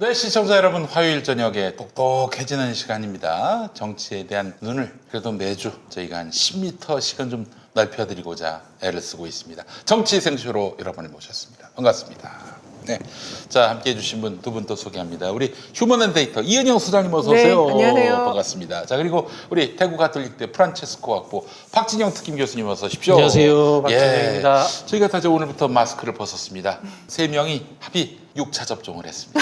네, 시청자 여러분, 화요일 저녁에 똑똑해지는 시간입니다. 정치에 대한 눈을 그래도 매주 저희가 한 10m씩은 좀 넓혀드리고자 애를 쓰고 있습니다. 정치 생쇼로 여러분을 모셨습니다. 반갑습니다. 네, 자 함께 해주신 분 두 분 또 소개합니다. 우리 휴먼앤데이터 이은영 소장님 어서 오세요. 네, 안녕하세요. 반갑습니다. 자 그리고 우리 대구 가톨릭대 프란체스코 학부 박진영 특임 교수님 어서 오십시오. 안녕하세요, 박진영입니다. 저희가 다 오늘부터 마스크를 벗었습니다. 세 명이 합의 6차 접종을 했습니다.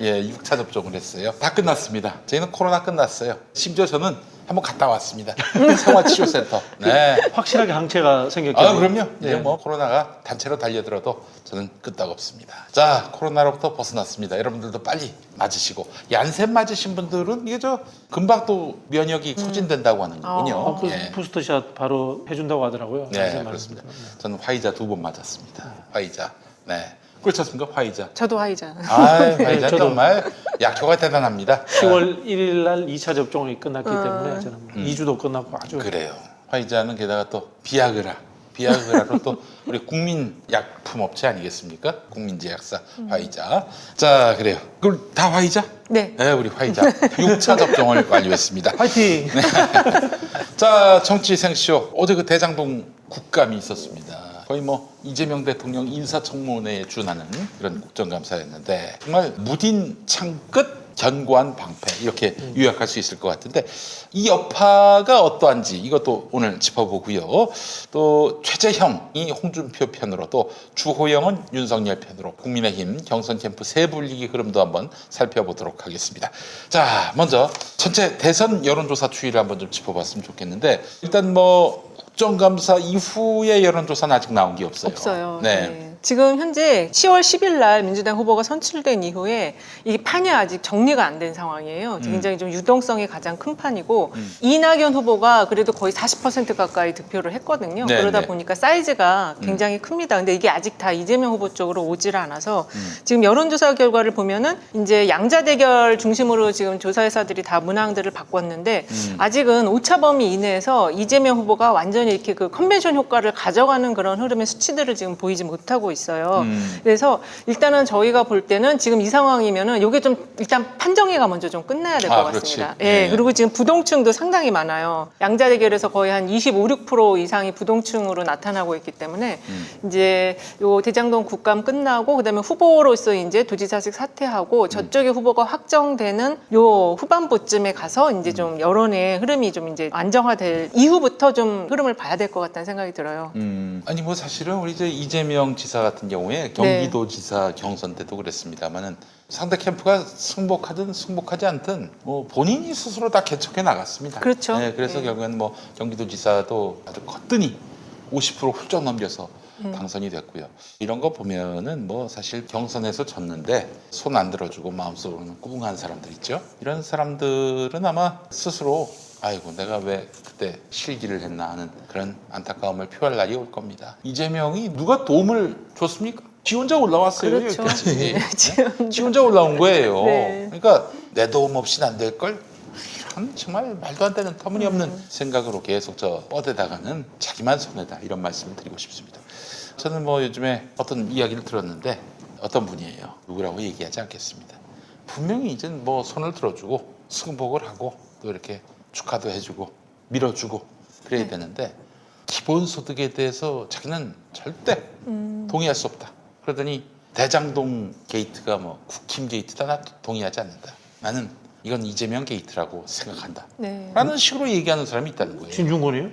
예, 6차 접종을 했어요. 다 끝났습니다. 저희는 코로나 끝났어요. 심지어 저는 한번 갔다 왔습니다. 생활치료센터. 네. 확실하게 항체가 생겼겠네요. 아, 그럼요. 네. 이제 뭐 코로나가 단체로 달려들어도 저는 끄떡없습니다. 자, 코로나로부터 벗어났습니다. 여러분들도 빨리 맞으시고 얀센 맞으신 분들은 이게 저 금방 또 면역이 소진된다고 하는 거군요. 그 예. 부스터샷 바로 해준다고 하더라고요. 네, 말씀 그렇습니다. 맞습니다. 저는 화이자 2번 맞았습니다. 화이자. 네. 그렇습니까? 화이자. 저도 화이자. 아, 화이자 저도. 정말 약효가 대단합니다. 10월 1일 날 2차 접종이 끝났기 때문에 저는 2주도 끝났고 아주 그래요. 화이자는 게다가 또 비아그라로 또 우리 국민 약품 업체 아니겠습니까? 국민제약사 화이자. 자, 그래요. 그럼 다 화이자? 네. 네, 우리 화이자 6차 접종을 완료했습니다. 화이팅! 자, 정치 생쇼. 어제 그 대장동 국감이 있었습니다. 거의 뭐 이재명 대통령 인사청문회에 준하는 그런 국정감사였는데 정말 무딘 창끝 견고한 방패 이렇게 요약할 수 있을 것 같은데 이 여파가 어떠한지 이것도 오늘 짚어보고요. 또 최재형이 홍준표 편으로 또 주호영은 윤석열 편으로 국민의힘 경선 캠프 세분리기 흐름도 한번 살펴보도록 하겠습니다. 자, 먼저 전체 대선 여론조사 추이를 한번 좀 짚어봤으면 좋겠는데 일단 뭐 국정감사 이후의 여론조사는 아직 나온 게 없어요. 없어요. 네. 네. 지금 현재 10월 10일 날 민주당 후보가 선출된 이후에 이 판이 아직 정리가 안 된 상황이에요. 굉장히 좀 유동성이 가장 큰 판이고 이낙연 후보가 그래도 거의 40% 가까이 득표를 했거든요. 네, 그러다 네. 보니까 사이즈가 굉장히 큽니다. 근데 이게 아직 다 이재명 후보 쪽으로 오질 않아서 지금 여론조사 결과를 보면은 이제 양자 대결 중심으로 지금 조사회사들이 다 문항들을 바꿨는데 아직은 오차 범위 이내에서 이재명 후보가 완전히 이렇게 그 컨벤션 효과를 가져가는 그런 흐름의 수치들을 지금 보이지 못하고 있어요. 그래서 일단은 저희가 볼 때는 지금 이 상황이면은 이게 좀 일단 판정회가 먼저 좀 끝나야 될 것 아, 같습니다. 그렇지. 예. 네. 그리고 지금 부동층도 상당히 많아요. 양자 대결에서 거의 한 25, 6% 이상이 부동층으로 나타나고 있기 때문에 이제 요 대장동 국감 끝나고 그다음에 후보로서 이제 도지사직 사퇴하고 저쪽에 후보가 확정되는 요 후반부쯤에 가서 이제 좀 여론의 흐름이 좀 이제 안정화될 이후부터 좀 흐름을 봐야 될 것 같다는 생각이 들어요. 아니 뭐 사실은 우리 이제 이재명 지사 같은 경우에 경기도지사 경선 때도 그랬습니다만은 상대 캠프가 승복하든 승복하지 않든 뭐 본인이 스스로 다 개척해 나갔습니다. 그렇죠. 네, 그래서 네. 결국엔 뭐 경기도지사도 아주 거뜬히 50% 훌쩍 넘겨서 당선이 됐고요. 이런 거 보면은 뭐 사실 경선에서 졌는데 손 안 들어주고 마음속으로는 꿍한 사람들 있죠. 이런 사람들은 아마 스스로 아이고 내가 왜 그때 실기를 했나 하는 그런 안타까움을 표할 날이 올 겁니다. 이재명이 누가 도움을 줬습니까? 지 혼자 올라왔어요. 그렇죠. 여기까지. 네, 지 혼자 올라온 거예요. 네. 그러니까 내 도움 없이는 안 될 걸. 이런 정말 말도 안 되는 터무니없는 생각으로 계속 저 뻗어다가는 자기만 손해다 이런 말씀을 드리고 싶습니다. 저는 뭐 요즘에 어떤 이야기를 들었는데 어떤 분이에요. 누구라고 얘기하지 않겠습니다. 분명히 이제 뭐 손을 들어주고 승복을 하고 또 이렇게 축하도 해주고 밀어주고 그래야 되는데 기본소득에 대해서 자기는 절대 동의할 수 없다. 그러더니 대장동 게이트가 뭐 국힘 게이트다. 나 동의하지 않는다. 나는 이건 이재명 게이트라고 생각한다. 네. 라는 식으로 얘기하는 사람이 있다는 거예요. 진중권이요?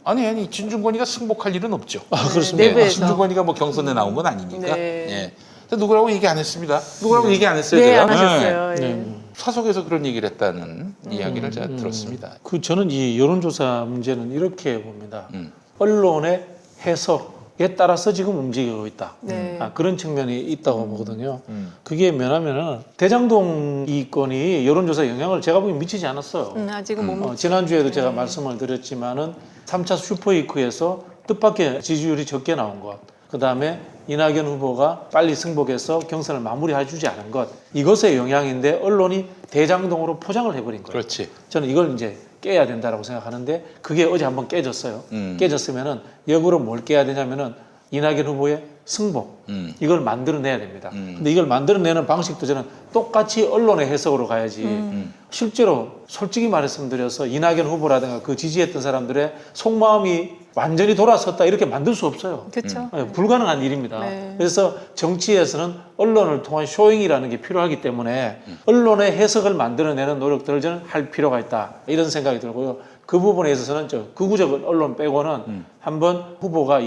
아니 진중권이가 승복할 일은 없죠. 아, 그렇습니다. 내부에서. 진중권이가 뭐 경선에 나온 건 아니니까. 네. 예. 근데 누구라고 얘기 안 했습니다. 누구라고 얘기 안 했어요. 네, 제가. 안 하셨어요. 네. 예. 사석에서 그런 얘기를 했다는 이야기를 제가 들었습니다. 저는 이 여론조사 문제는 이렇게 봅니다. 음. 언론의 해석에 따라서 지금 움직이고 있다. 네. 그런 측면이 있다고 보거든요. 그게 뭐냐면은 대장동 이건이 여론조사 영향을 제가 보기엔 미치지 않았어요. 아직은 못 지난주에도 제가 말씀을 드렸지만은 3차 슈퍼위크에서 뜻밖의 지지율이 적게 나온 것, 그 다음에 이낙연 후보가 빨리 승복해서 경선을 마무리해주지 않은 것, 이것의 영향인데 언론이 대장동으로 포장을 해버린 거예요. 그렇지. 저는 이걸 이제 깨야 된다고 생각하는데 그게 어제 한번 깨졌어요. 깨졌으면은 역으로 뭘 깨야 되냐면은 이낙연 후보의 승복 이걸 만들어내야 됩니다. 근데 이걸 만들어내는 방식도 저는 똑같이 언론의 해석으로 가야지 실제로 솔직히 말씀드려서 이낙연 후보라든가 그 지지했던 사람들의 속마음이 완전히 돌아섰다 이렇게 만들 수 없어요. 그렇죠. 불가능한 일입니다. 네. 그래서 정치에서는 언론을 통한 쇼잉이라는 게 필요하기 때문에 언론의 해석을 만들어내는 노력들을 저는 할 필요가 있다 이런 생각이 들고요. 그 부분에 있어서는 저 극우적 언론 빼고는 한번 후보가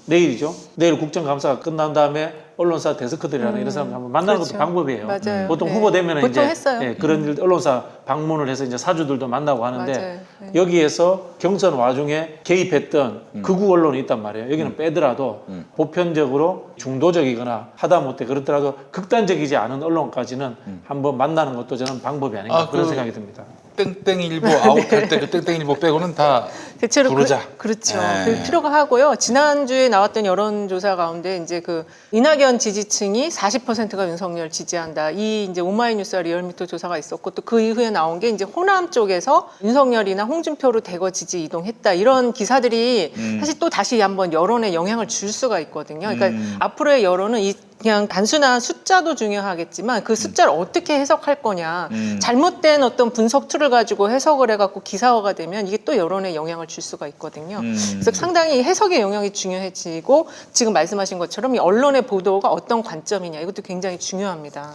내일이죠. 내일 국정감사가 끝난 다음에 언론사 데스크들이라는 이런 사람들 한번 만나는 그렇죠. 것도 방법이에요. 맞아요. 보통 네. 후보 되면은 보통 이제 했어요. 그런 일, 언론사 방문을 해서 이제 사주들도 만나고 하는데 맞아요. 네. 여기에서 경선 와중에 개입했던 극우 언론이 있단 말이에요. 여기는 빼더라도 보편적으로 중도적이거나 하다못해 그렇더라도 극단적이지 않은 언론까지는 한번 만나는 것도 저는 방법이 아닌가 그런 생각이 듭니다. 땡땡일보 아웃할 때 그 땡땡일보 빼고는 다 대체로 부르자. 그렇죠. 네. 그 필요가 하고요. 지난주에 나왔던 여론조사 가운데 이제 그 이낙연 지지층이 40%가 윤석열 지지한다. 이 이제 오마이뉴스와 리얼미터 조사가 있었고 또 그 이후에 나온 게 이제 호남 쪽에서 윤석열이나 홍준표로 대거 지지 이동했다. 이런 기사들이 사실 또 다시 한번 여론에 영향을 줄 수가 있거든요. 그러니까 앞으로의 여론은 그냥 단순한 숫자도 중요하겠지만 그 숫자를 어떻게 해석할 거냐. 잘못된 어떤 분석 툴을 가지고 해석을 해갖고 기사화가 되면 이게 또 여론에 영향을 줄 수가 있거든요. 그래서 상당히 해석의 영역이 중요해지고 지금 말씀하신 것처럼 이 언론의 보도가 어떤 관점이냐 이것도 굉장히 중요합니다.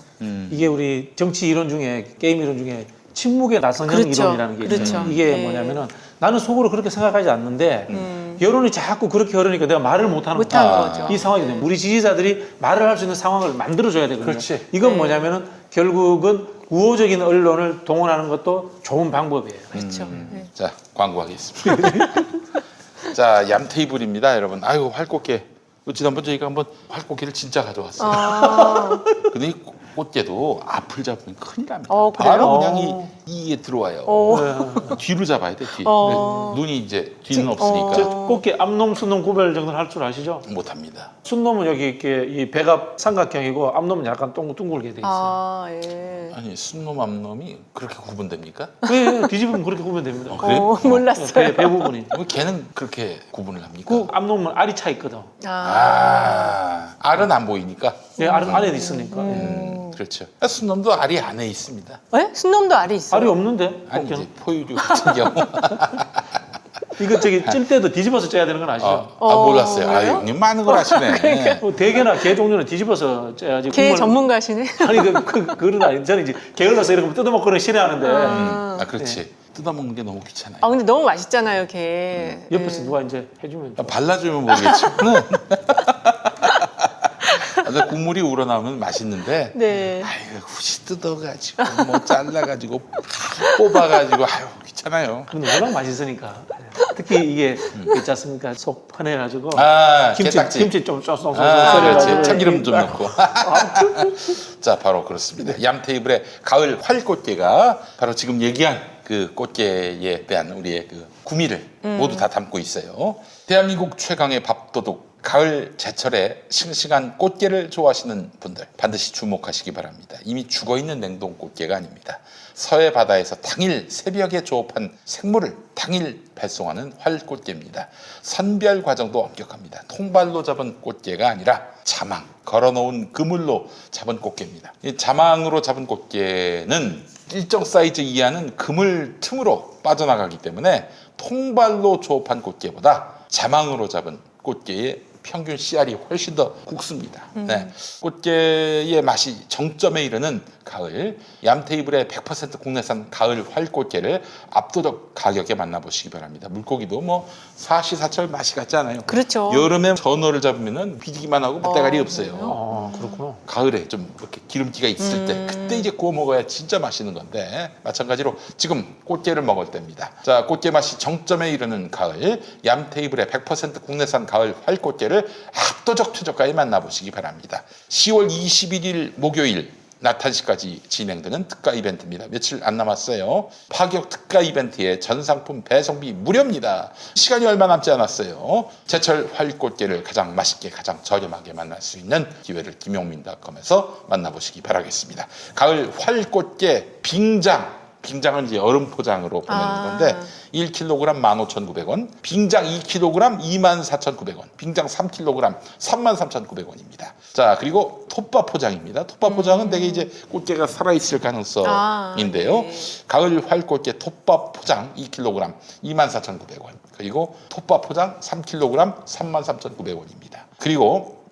이게 우리 정치 이론 중에 게임 이론 중에 침묵의 나선형 그렇죠. 이론이라는 게 있어요. 그렇죠. 이게 네. 뭐냐면은 나는 속으로 그렇게 생각하지 않는데 여론이 자꾸 그렇게 흐르니까 내가 말을 못하는 거죠. 이 상황이 되면 우리 지지자들이 말을 할 수 있는 상황을 만들어줘야 되거든요. 그렇지. 이건 네. 뭐냐면은 결국은 우호적인 언론을 동원하는 것도 좋은 방법이에요. 그렇죠. 네. 자, 광고하겠습니다. 자, 얌테이블입니다, 여러분. 아유, 활꽃게. 지난번 저희가 한번 활꽃게를 진짜 가져왔어요. 아, 근데 이 꽃게도 앞을 잡으면 큰일 납니다. 그래요? 바로 그냥 이에 들어와요. 뒤로 잡아야 돼, 뒤. 눈이 이제 뒤는 없으니까 저 꽃게 암놈, 순놈 구별 정도는 할 줄 아시죠? 못합니다. 순놈은 여기 이렇게 이 배가 삼각형이고 암놈은 약간 둥글게 돼 있어요. 아, 예. 아니, 순놈 암놈이 그렇게 구분됩니까? 네, 뒤집으면 그렇게 구면 됩니다. 그래요? 몰랐어요. 배 부분이. 왜 걔는 그렇게 구분을 합니까? 그 암놈은 알이 차 있거든. 알은 안 보이니까. 네, 알은 안에 있으니까. 그렇죠. 순놈도 알이 안에 있습니다. 예? 순놈도 알이 있어요. 알이 없는데? 아니, 이제 꽃게는? 포유류 같은 경우. 이거 저기 찔 때도 뒤집어서 쪄야 되는 건 아시죠? 몰랐어요. 그래요? 아유, 형님 많은 걸 아시네. 대게나 게 종류는 뒤집어서 쪄야지. 게 전문가시네. 아니 그런 아니 저는 이제 게을러서 이렇게 뜯어먹고는 싫어하는데 그렇지. 뜯어먹는 게 너무 귀찮아요. 아, 근데 너무 맛있잖아요, 게. 옆에서 예. 누가 이제 해주면 발라주면 모르겠지만 국물이 우러나오면 맛있는데 네. 아유, 굳이 뜯어가지고 뭐 잘라가지고 뽑아가지고 아유, 귀찮아요. 근데 워낙 맛있으니까 특히 이게 있지 않습니까? 속 편해가지고 게딱지. 김치 좀 쏙쏙 그렇지. 썰어가지고 참기름 좀 넣고. 자, 바로 그렇습니다. 얌테이블의 가을 활꽃게가 바로 지금 얘기한 그 꽃게에 대한 우리의 그 구미를 모두 다 담고 있어요. 대한민국 최강의 밥도둑 가을 제철에 싱싱한 꽃게를 좋아하시는 분들 반드시 주목하시기 바랍니다. 이미 죽어있는 냉동 꽃게가 아닙니다. 서해 바다에서 당일 새벽에 조업한 생물을 당일 배송하는 활꽃게입니다. 선별 과정도 엄격합니다. 통발로 잡은 꽃게가 아니라 자망, 걸어놓은 그물로 잡은 꽃게입니다. 이 자망으로 잡은 꽃게는 일정 사이즈 이하는 그물 틈으로 빠져나가기 때문에 통발로 조업한 꽃게보다 자망으로 잡은 꽃게의 평균 씨알이 훨씬 더 굵습니다. 네. 꽃게의 맛이 정점에 이르는 가을, 얌테이블의 100% 국내산 가을 활꽃게를 압도적 가격에 만나보시기 바랍니다. 물고기도 뭐 사시사철 맛이 같지 않아요. 그렇죠. 여름에 전어를 잡으면은 비리기만 하고 때가리 없어요. 그렇구나. 가을에 좀 이렇게 기름기가 있을 때 그때 이제 구워 먹어야 진짜 맛있는 건데 마찬가지로 지금 꽃게를 먹을 때입니다. 자, 꽃게 맛이 정점에 이르는 가을, 얌테이블의 100% 국내산 가을 활꽃게를 압도적 최저가에 만나보시기 바랍니다. 10월 21일 목요일 낮 1시까지 진행되는 특가 이벤트입니다. 며칠 안 남았어요. 파격 특가 이벤트에 전 상품 배송비 무료입니다. 시간이 얼마 남지 않았어요. 제철 활꽃게를 가장 맛있게 가장 저렴하게 만날 수 있는 기회를 김용민닷컴에서 만나보시기 바라겠습니다. 가을 활꽃게 빙장 빙장은 이제 얼음 포장으로 보내는 건데 1kg 15,900원, 빙장 2kg 24,900원, 빙장 3kg 33,900원입니다. 자, 그리고 톱밥 포장입니다. 톱밥 포장은 되게 이제 꽃게가 살아있을 가능성인데요. 네. 가을 활꽃게 톱밥 포장 2kg 24,900원, 그리고 톱밥 포장 3kg 33,900원입니다. 그리고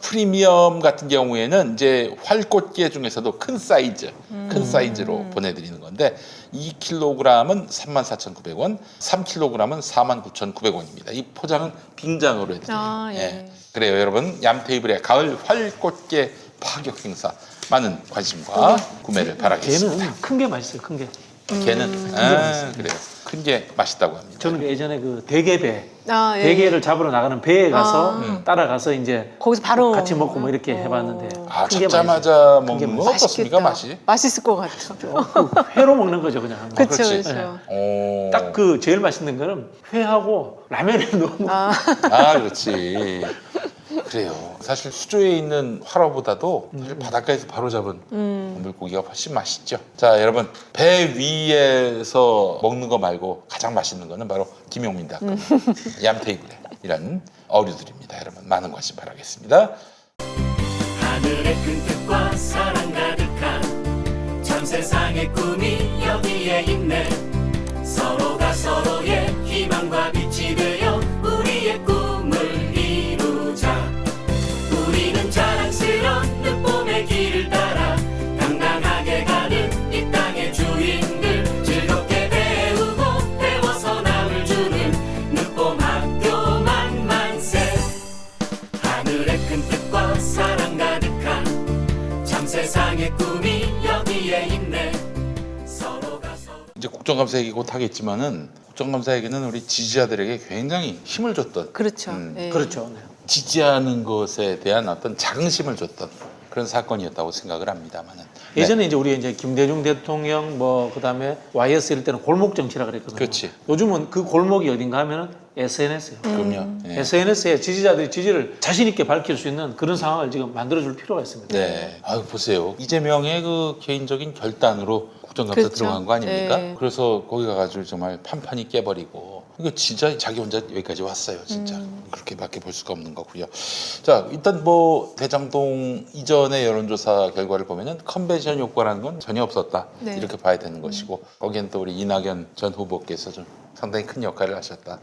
프리미엄 같은 경우에는 이제 활꽃게 중에서도 큰 사이즈로 보내드리는 건데 2kg은 34,900원, 3kg은 49,900원입니다. 이 포장은 빙장으로 해드려요. 예. 그래요, 여러분. 얌테이블의 가을 활꽃게 파격 행사 많은 관심과 구매를 바라겠습니다. 걔는 큰 게 맛있어요. 큰 게. 게는 그래요. 큰 게 맛있다고 합니다. 저는 예전에 그 대게배, 예. 대게를 잡으러 나가는 배에 가서 따라가서 이제 거기서 바로 같이 먹고 뭐 이렇게 해봤는데 큰 게 잡자마자 맛있어요. 먹는 건 어떻습니까, 맛이? 맛있을 것 같아요. 그 회로 먹는 거죠, 그냥. 그렇죠, 그렇지. 그렇죠. 딱 그 제일 맛있는 거는 회하고 라면에 넣어 먹는 그렇지. 그래요. 사실 수조에 있는 활어보다도 사실 바닷가에서 바로 잡은 물고기가 훨씬 맛있죠. 자, 여러분, 배 위에서 먹는 거 말고 가장 맛있는 거는 바로 김용민 닭 얌테이블에 이런 어류들입니다. 여러분, 많은 관심 바라겠습니다. 하늘의 큰 뜻과 사랑 가득한 전 세상의 꿈이 여기에 있네. 서로가 서로의 희망과 빛이 되어 우리의 꿈을 이루자. 우리는 자랑스런 눈봄의 길을 따라 당당하게 가는 이 땅의 주인들, 즐겁게 배우고 배워서 남을 주는 눈봄 학교 만만세. 하늘의 큰 뜻과 사랑 가득한 참 세상의 꿈이 여기에 있네. 서로가 서로 이제 국정감사 얘기 곧 하겠지만은 국정감사 얘기는 우리 지지자들에게 굉장히 힘을 줬던 그렇죠. 예. 그렇죠. 네. 지지하는 것에 대한 어떤 자긍심을 줬던 그런 사건이었다고 생각을 합니다만은 예전에 이제 우리 이제 김대중 대통령 뭐 그다음에 YS일 때는 골목 정치라 그랬거든요. 그렇지. 요즘은 그 골목이 어딘가 하면은 SNS예요. 그럼요. 예. SNS에 지지자들이 지지를 자신 있게 밝힐 수 있는 그런 상황을 지금 만들어줄 필요가 있습니다. 네. 아유, 보세요. 이재명의 그 개인적인 결단으로 국정감사 그렇죠. 들어간 거 아닙니까? 네. 그래서 거기 가가지고 정말 판판이 깨버리고 이거 진짜 자기 혼자 여기까지 왔어요. 진짜 그렇게밖에 볼 수가 없는 거고요. 자, 일단 뭐 대장동 이전의 여론조사 결과를 보면은 컨벤션 효과라는 건 전혀 없었다. 네. 이렇게 봐야 되는 것이고 거기엔 또 우리 이낙연 전 후보께서 좀 상당히 큰 역할을 하셨다.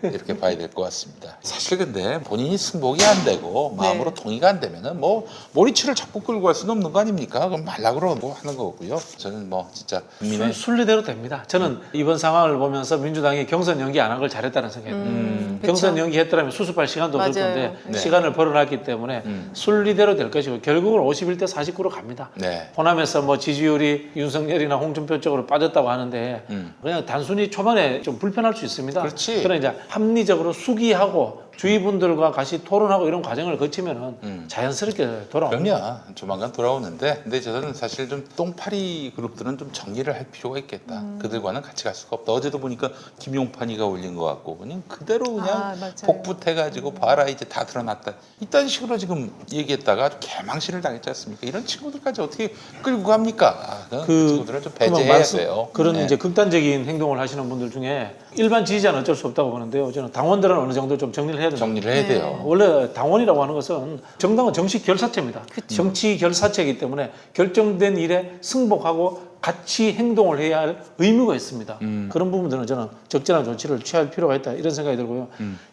이렇게 봐야 될 것 같습니다. 사실 근데 본인이 승복이 안 되고 마음으로 동의가 안 되면은 뭐 머리치를 자꾸 끌고 갈 수는 없는 거 아닙니까? 그럼 말라 그러고 하는 거고요. 저는 뭐 진짜 국민의 순리대로 됩니다. 저는 이번 상황을 보면서 민주당이 경선 연기 안 한 걸 잘했다는 생각이 듭니다. 그쵸. 경선 연기했더라면 수습할 시간도 없을 맞아요. 건데 네. 시간을 벌어놨기 때문에 순리대로 될 것이고 결국은 51대 49로 갑니다. 네. 호남에서 뭐 지지율이 윤석열이나 홍준표 쪽으로 빠졌다고 하는데 그냥 단순히 초반에 좀 불편할 수 있습니다. 그렇지. 그러나 이제 합리적으로 수기하고 주위 분들과 같이 토론하고 이런 과정을 거치면은 자연스럽게 돌아옵니다. 그럼요. 조만간 돌아오는데 근데 저는 사실 좀 똥파리 그룹들은 좀 정리를 할 필요가 있겠다. 그들과는 같이 갈 수가 없다. 어제도 보니까 김용판이가 올린 것 같고 그냥 그대로 그냥 맞아요. 복붙해가지고 봐라 이제 다 드러났다. 이딴 식으로 지금 얘기했다가 아주 개망신을 당했지 않습니까? 이런 친구들까지 어떻게 끌고 갑니까? 그 친구들을 좀 배제해야 돼요. 그런 네. 이제 극단적인 행동을 하시는 분들 중에 일반 지지자는 어쩔 수 없다고 보는데요. 저는 당원들은 어느 정도 좀 정리를 해야 된다. 정리를 해야 돼요. 원래 당원이라고 하는 것은 정당은 정식 결사체입니다. 정치 결사체이기 때문에 결정된 일에 승복하고 같이 행동을 해야 할 의무가 있습니다. 그런 부분들은 저는 적절한 조치를 취할 필요가 있다 이런 생각이 들고요.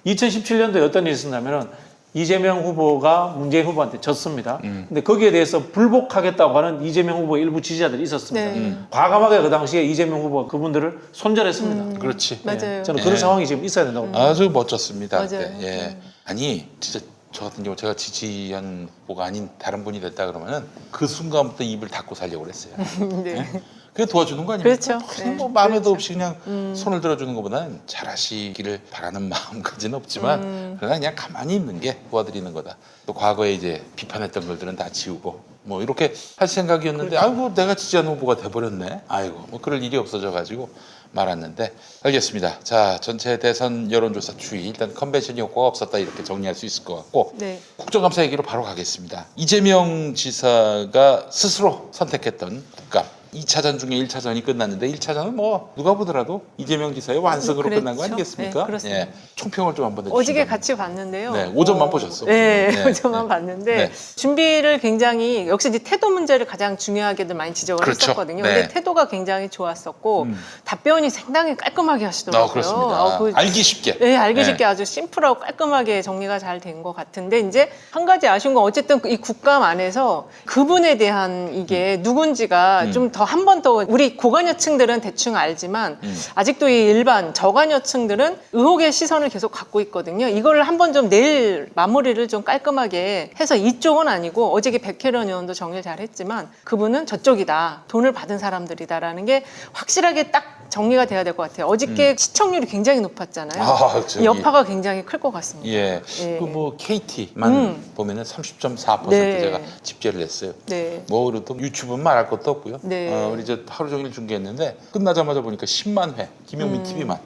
2017년도에 어떤 일이 있었냐면은 이재명 후보가 문재인 후보한테 졌습니다. 근데 거기에 대해서 불복하겠다고 하는 이재명 후보 일부 지지자들이 있었습니다. 네. 과감하게 그 당시에 이재명 후보가 그분들을 손절했습니다. 그렇지. 맞아요. 저는 그런 상황이 지금 있어야 된다고 봅니다. 아주 멋졌습니다. 맞아요. 그때. 예. 아니 진짜 저 같은 경우 제가 지지한 후보가 아닌 다른 분이 됐다 그러면은 그 순간부터 입을 닫고 살려고 그랬어요. 네. 그게 도와주는 거 아닙니까? 그렇죠. 그냥 뭐 네, 마음에도 그렇죠. 없이 그냥 손을 들어주는 것보다는 잘하시기를 바라는 마음까지는 없지만 그러나 그냥 가만히 있는 게 도와드리는 거다. 또 과거에 이제 비판했던 것들은 다 지우고 뭐 이렇게 할 생각이었는데 아이고 내가 지지한 후보가 돼버렸네. 아이고 뭐 그럴 일이 없어져가지고 말았는데 알겠습니다. 자, 전체 대선 여론조사 추이 일단 컨벤션 효과가 없었다 이렇게 정리할 수 있을 것 같고 네. 국정감사 얘기로 바로 가겠습니다. 이재명 지사가 스스로 선택했던 국감 2차전 중에 1차전이 끝났는데 1차전은 뭐 누가 보더라도 이재명 지사의 완승으로 그랬죠. 끝난 거 아니겠습니까? 네, 그렇습니다. 예. 총평을 좀 한번 해주시죠. 어저께 같이 봤는데요. 네, 5점만 보셨어. 네, 네, 5점만 네. 봤는데 네. 준비를 굉장히 역시 이제 태도 문제를 가장 중요하게들 많이 지적을 그렇죠. 했었거든요. 네. 근데 태도가 굉장히 좋았었고 답변이 상당히 깔끔하게 하시더라고요. 그렇습니다. 알기 쉽게. 네, 알기 네. 쉽게 아주 심플하고 깔끔하게 정리가 잘 된 것 같은데 이제 한 가지 아쉬운 건 어쨌든 이 국감 안에서 그분에 대한 이게 누군지가 좀 더 한 번 더 우리 고관여층들은 대충 알지만 아직도 이 일반 저관여층들은 의혹의 시선을 계속 갖고 있거든요. 이거를 한번 좀 내일 마무리를 좀 깔끔하게 해서 이쪽은 아니고 어저께 백혜련 의원도 정리를 잘 했지만 그분은 저쪽이다. 돈을 받은 사람들이다라는 게 확실하게 딱 정리가 돼야 될 것 같아요. 어저께 시청률이 굉장히 높았잖아요. 아, 저기. 이 여파가 굉장히 클 것 같습니다. 예. 예. 그 뭐 KT만 보면은 30.4% 네. 제가 집계를 했어요. 네. 뭐 그래도 유튜브는 말할 것도 없고요. 네. 우리 저 하루 종일 중계했는데 끝나자마자 보니까 10만 회 김용민 TV만.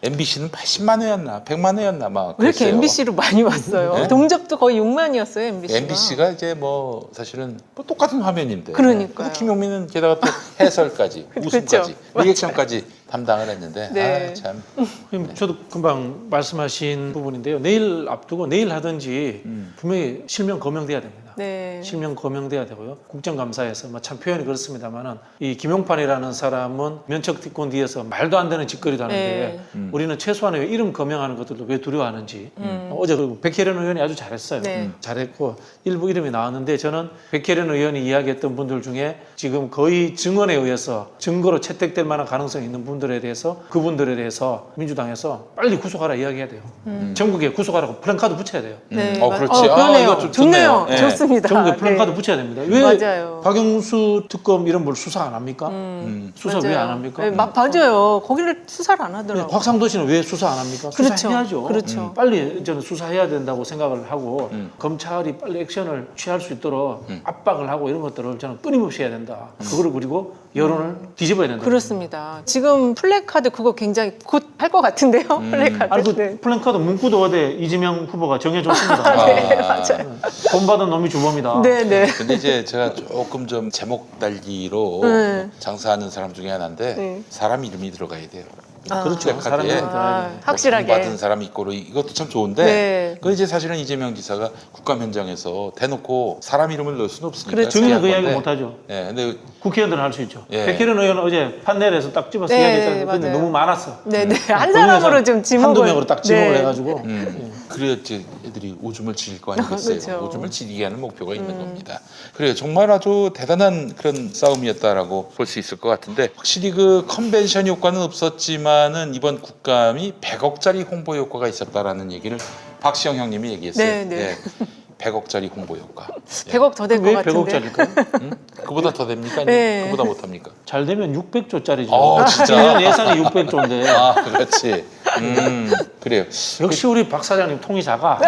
MBC는 80만 회였나 100만 회였나 막 왜 이렇게 그랬어요. MBC로 많이 왔어요? 네? 동접도 거의 6만이었어요, MBC가. MBC가 이제 뭐 사실은 뭐 똑같은 화면인데. 그러니까요. 근데 김용민은 게다가 또 해설까지, 그렇죠. 웃음까지, 맞아요. 리액션까지 담당을 했는데. 네. 아, 참. 그럼 저도 금방 말씀하신 부분인데요. 내일 앞두고 내일 하든지 분명히 실명 거명돼야 됩니다. 네. 실명 거명돼야 되고요. 국정감사에서 뭐 참 표현이 그렇습니다만은 이 김용판이라는 사람은 면책특권 뒤에서 말도 안 되는 짓거리도 하는데 우리는 최소한의 왜 이름 거명하는 것들도 왜 두려워하는지 어제 그 백혜련 의원이 아주 잘했어요. 네. 잘했고 일부 이름이 나왔는데 저는 백혜련 의원이 이야기했던 분들 중에 지금 거의 증언에 의해서 증거로 채택될 만한 가능성이 있는 분들에 대해서 그분들에 대해서 민주당에서 빨리 구속하라 이야기해야 돼요. 전국에 구속하라고 플랜카드 붙여야 돼요. 네. 그렇지. 그러네요. 이거 좀 좋네요. 좋네요. 예. 좋습니다. 전국에 플랜카드 네. 붙여야 됩니다. 왜 맞아요. 박영수 특검 이런 걸 수사 안 합니까? 수사 왜 맞아요. 안 합니까? 네, 맞아요. 거기를 수사를 안 하더라고요. 곽상도 씨는 왜 수사 안 합니까? 그렇죠. 수사해야죠. 그렇죠. 빨리 저는 수사해야 된다고 생각을 하고 검찰이 빨리 액션을 취할 수 있도록 압박을 하고 이런 것들을 저는 끊임없이 해야 된다. 그거를 그리고 여론을 뒤집어야 된다. 그렇습니다. 지금 플래카드 그거 굉장히 곧 할 것 같은데요. 플래카드. 아니 그 네. 플랜카드 문구도 어제 이재명 후보가 정해줬습니다. 네, 맞아요. 돈 받은 놈이 주범이다. 네, 네. 근데 이제 제가 조금 좀 제목 달기로 네. 장사하는 사람 중에 하나인데 네. 사람 이름이 들어가야 돼요. 그렇죠. 플래카드에 사람이 아, 들어야죠. 확실하게. 받은 사람 있고로 이것도 참 좋은데 네. 그 이제 사실은 이재명 지사가 국감 현장에서 대놓고 사람 이름을 넣을 수는 없으니까 그렇죠. 정의는 그 피한 이야기 건데. 못하죠. 예, 근데 국회의원들은 할 수 있죠. 예. 백혜련 의원은 어제 판넬에서 딱 집어서 네, 이야기했잖아요. 근데 맞아요. 너무 많았어. 네, 네. 한 그 사람으로 중에서 좀 지목을. 한두 명으로 딱 지목을 네. 해가지고 그래야지 애들이 오줌을 지릴 거 아니겠어요. 그렇죠. 오줌을 지리게 하는 목표가 있는 겁니다. 그래요. 정말 아주 대단한 그런 싸움이었다라고 볼 수 있을 것 같은데 확실히 그 컨벤션 효과는 없었지만은 이번 국감이 100억짜리 홍보 효과가 있었다라는 얘기를 박시영 형님이 얘기했어요. 네, 네. 예. 100억짜리 홍보 효과. 100억 더 될 것 왜 같은데. 100억짜리일까요? 그보다 더 됩니까? 아니면 네. 그보다 못 합니까? 잘 되면 600조짜리죠. 진짜? 1년 예산이 600조인데. 아, 그렇지. 그래요. 역시 우리 박 사장님 통이 작아.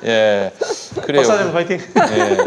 예. 그래요. 박 사장님 파이팅. 예.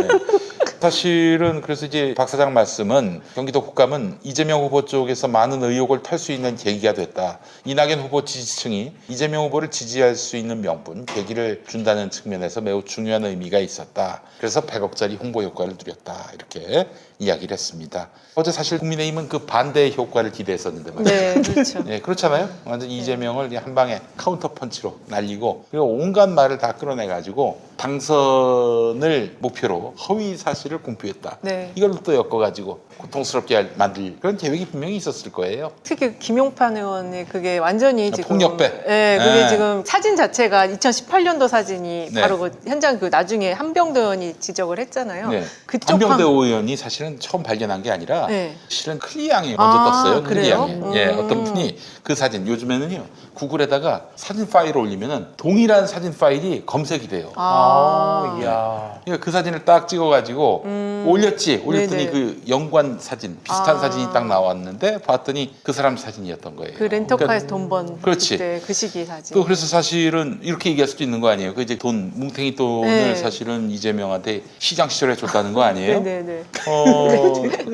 사실은 그래서 이제 박 사장 말씀은 경기도 국감은 이재명 후보 쪽에서 많은 의혹을 털 수 있는 계기가 됐다. 이낙연 후보 지지층이 이재명 후보를 지지할 수 있는 명분, 계기를 준다는 측면에서 매우 중요한 의미가 있었다. 그래서 100억짜리 홍보 효과를 누렸다. 이렇게 이야기를 했습니다. 어제 사실 국민의힘은 그 반대의 효과를 기대했었는데 말이죠. 네, 그렇죠. 예, 그렇잖아요. 완전 이재명을 한 방에 카운터 펀치로 날리고 그리고 온갖 말을 다 끌어내가지고 당선을 목표로 허위 사실을 공표했다. 네. 이걸 또 엮어가지고 고통스럽게 만들 그런 계획이 분명히 있었을 거예요. 특히 김용판 의원의 그게 완전히 지금 폭력배. 네, 그게 네. 지금 사진 자체가 2018년도 사진이 네. 바로 그 현장 그 나중에 한병도 의원이 지적을 했잖아요. 네. 그쪽 한병대 방- 의원이 사실은 처음 발견한 게 아니라 네. 실은 클리앙이 먼저 아, 떴어요. 그래요? 클리앙이. 예, 어떤 분이 그 사진 요즘에는요 구글에다가 사진 파일을 올리면은 동일한 사진 파일이 검색이 돼요. 이야. 그러니까 그 사진을 딱 찍어가지고 올렸더니 네네. 그 연관 사진 비슷한 아. 사진이 딱 나왔는데 봤더니 그 사람 사진이었던 거예요. 그 렌터카에서 그러니까 돈 번 그렇지. 그때 그 시기 사진. 또 그래서 사실은 이렇게 얘기할 수도 있는 거 아니에요. 그 이제 돈 뭉탱이 돈을 네. 사실은 이재명한테 시장 시절에 줬다는 거 아니에요? 네네네.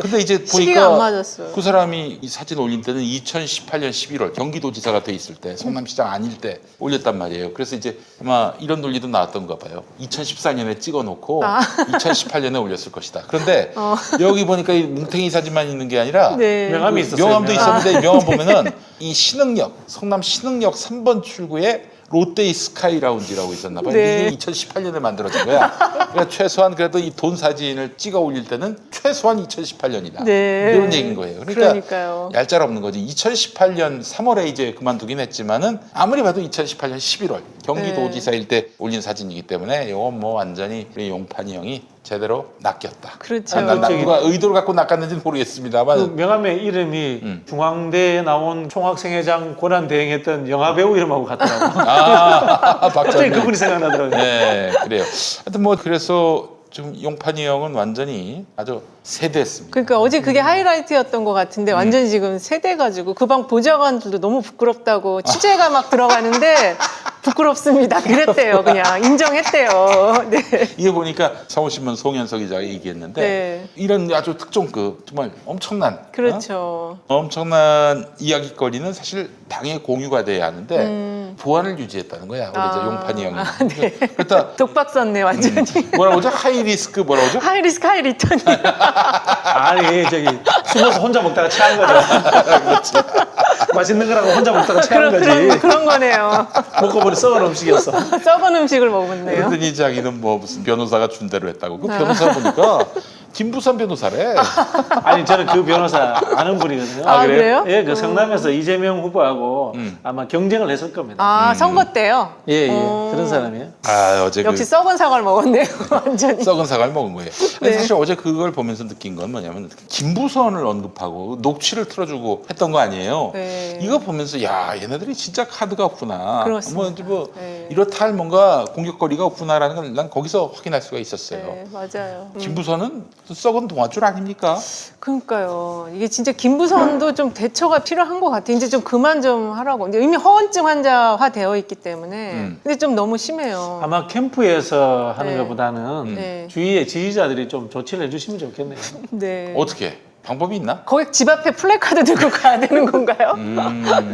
근데 이제 시기가 안 보니까 맞았어요. 그 사람이 이 사진 올린 때는 2018년 11월 경기도지사가 돼 있을 때 성남시장 아닐 때 올렸단 말이에요. 그래서 이제 아마 이런 논리도 나왔던가 봐요. 2014년에 찍어놓고 아. 2018년에 올렸을 것이다. 그런데 여기 보니까 이 뭉탱이 사진만 있는 게 아니라 네. 명함이 있었어요. 명함도 명함. 있었는데 명함 보면은 이 신흥역 성남 신흥역 3번 출구에 롯데이 스카이 라운지라고 있었나 봐요. 네. 이게 2018년에 만들어진 거야. 그러니까 최소한 그래도 이 돈 사진을 찍어 올릴 때는 최소한 2018년이다. 네. 이런 얘기인 거예요. 그러니까 그러니까요. 얄짤 없는 거지. 2018년 3월에 이제 그만두긴 했지만은 아무리 봐도 2018년 11월 경기도지사일 때 올린 사진이기 때문에 이건 뭐 완전히 우리 용판이 형이 제대로 낚였다. 그렇죠. 누가 의도를 갖고 낚았는지는 그 모르겠습니다만 명함의 이름이 중앙대에 나온 총학생회장 권한 대행했던 영화 배우 이름하고 같더라고. 박찬 갑자기 그분이 생각나더라고요. 네, 그래요. 하여튼 뭐 그래서 좀 용판이 형은 완전히 아주 세대했습니다. 그러니까 어제 그게 하이라이트였던 것 같은데 완전히 지금 세대가지고 그 방 보좌관들도 너무 부끄럽다고 취재가 막 들어가는데 부끄럽습니다. 그랬대요. 그냥 인정했대요. 네. 이게 보니까 서울신문 송현석 기자가 얘기했는데 네. 이런 아주 특종급 정말 엄청난 그렇죠. 엄청난 이야기거리는 사실 당의 공유가 돼야 하는데 보안을 유지했다는 거야. 우리 저 용판이 형이. 네. 그렇다 독박 썼네 완전히. 뭐라고 하죠? 하이리스크 뭐라고 하죠? 하이리스크 하이리턴. 아니 저기 숨어서 혼자 먹다가 체한 거죠. 맛있는 거라고 혼자 먹다가 체한 거지. 그런 거네요. 먹고 보니 썩은 음식이었어. 썩은 음식을 먹었네요. 그랬더니 자기는 뭐 무슨 변호사가 준 대로 했다고. 그 변호사 보니까 김부산 변호사래. 아니 저는 그 변호사 아는 분이거든요. 아, 그래요? 예, 그 성남에서 이재명 후보하고 아마 경쟁을 했을 겁니다. 아 선거 때요? 예, 예, 그런 사람이에요. 아 어제 역시 그 썩은 사과를 먹었네요. 완전히. 썩은 사과를 먹은 거예요. 아니, 네. 사실 어제 그걸 보면서 느낀 건 뭐냐면 김부선을 언급하고 녹취를 틀어주고 했던 거 아니에요. 네. 이거 보면서 야 얘네들이 진짜 카드가 없구나. 그렇습니다. 뭐 네. 이렇다 할 뭔가 공격거리가 없구나라는 걸 난 거기서 확인할 수가 있었어요. 네, 맞아요. 김부선은 썩은 동아줄 아닙니까? 그러니까요. 이게 진짜 김부선도 좀 대처가 필요한 것 같아요. 이제 좀 그만 좀 하라고. 근데 이미 허언증 환자화 되어 있기 때문에. 근데 좀 너무 심해요. 아마 캠프에서 하는 네. 것보다는 네. 주위의 지지자들이 좀 조치를 해주시면 좋겠네요. 네. 어떻게? 방법이 있나? 거기 집 앞에 플래카드 들고 가야 되는 건가요?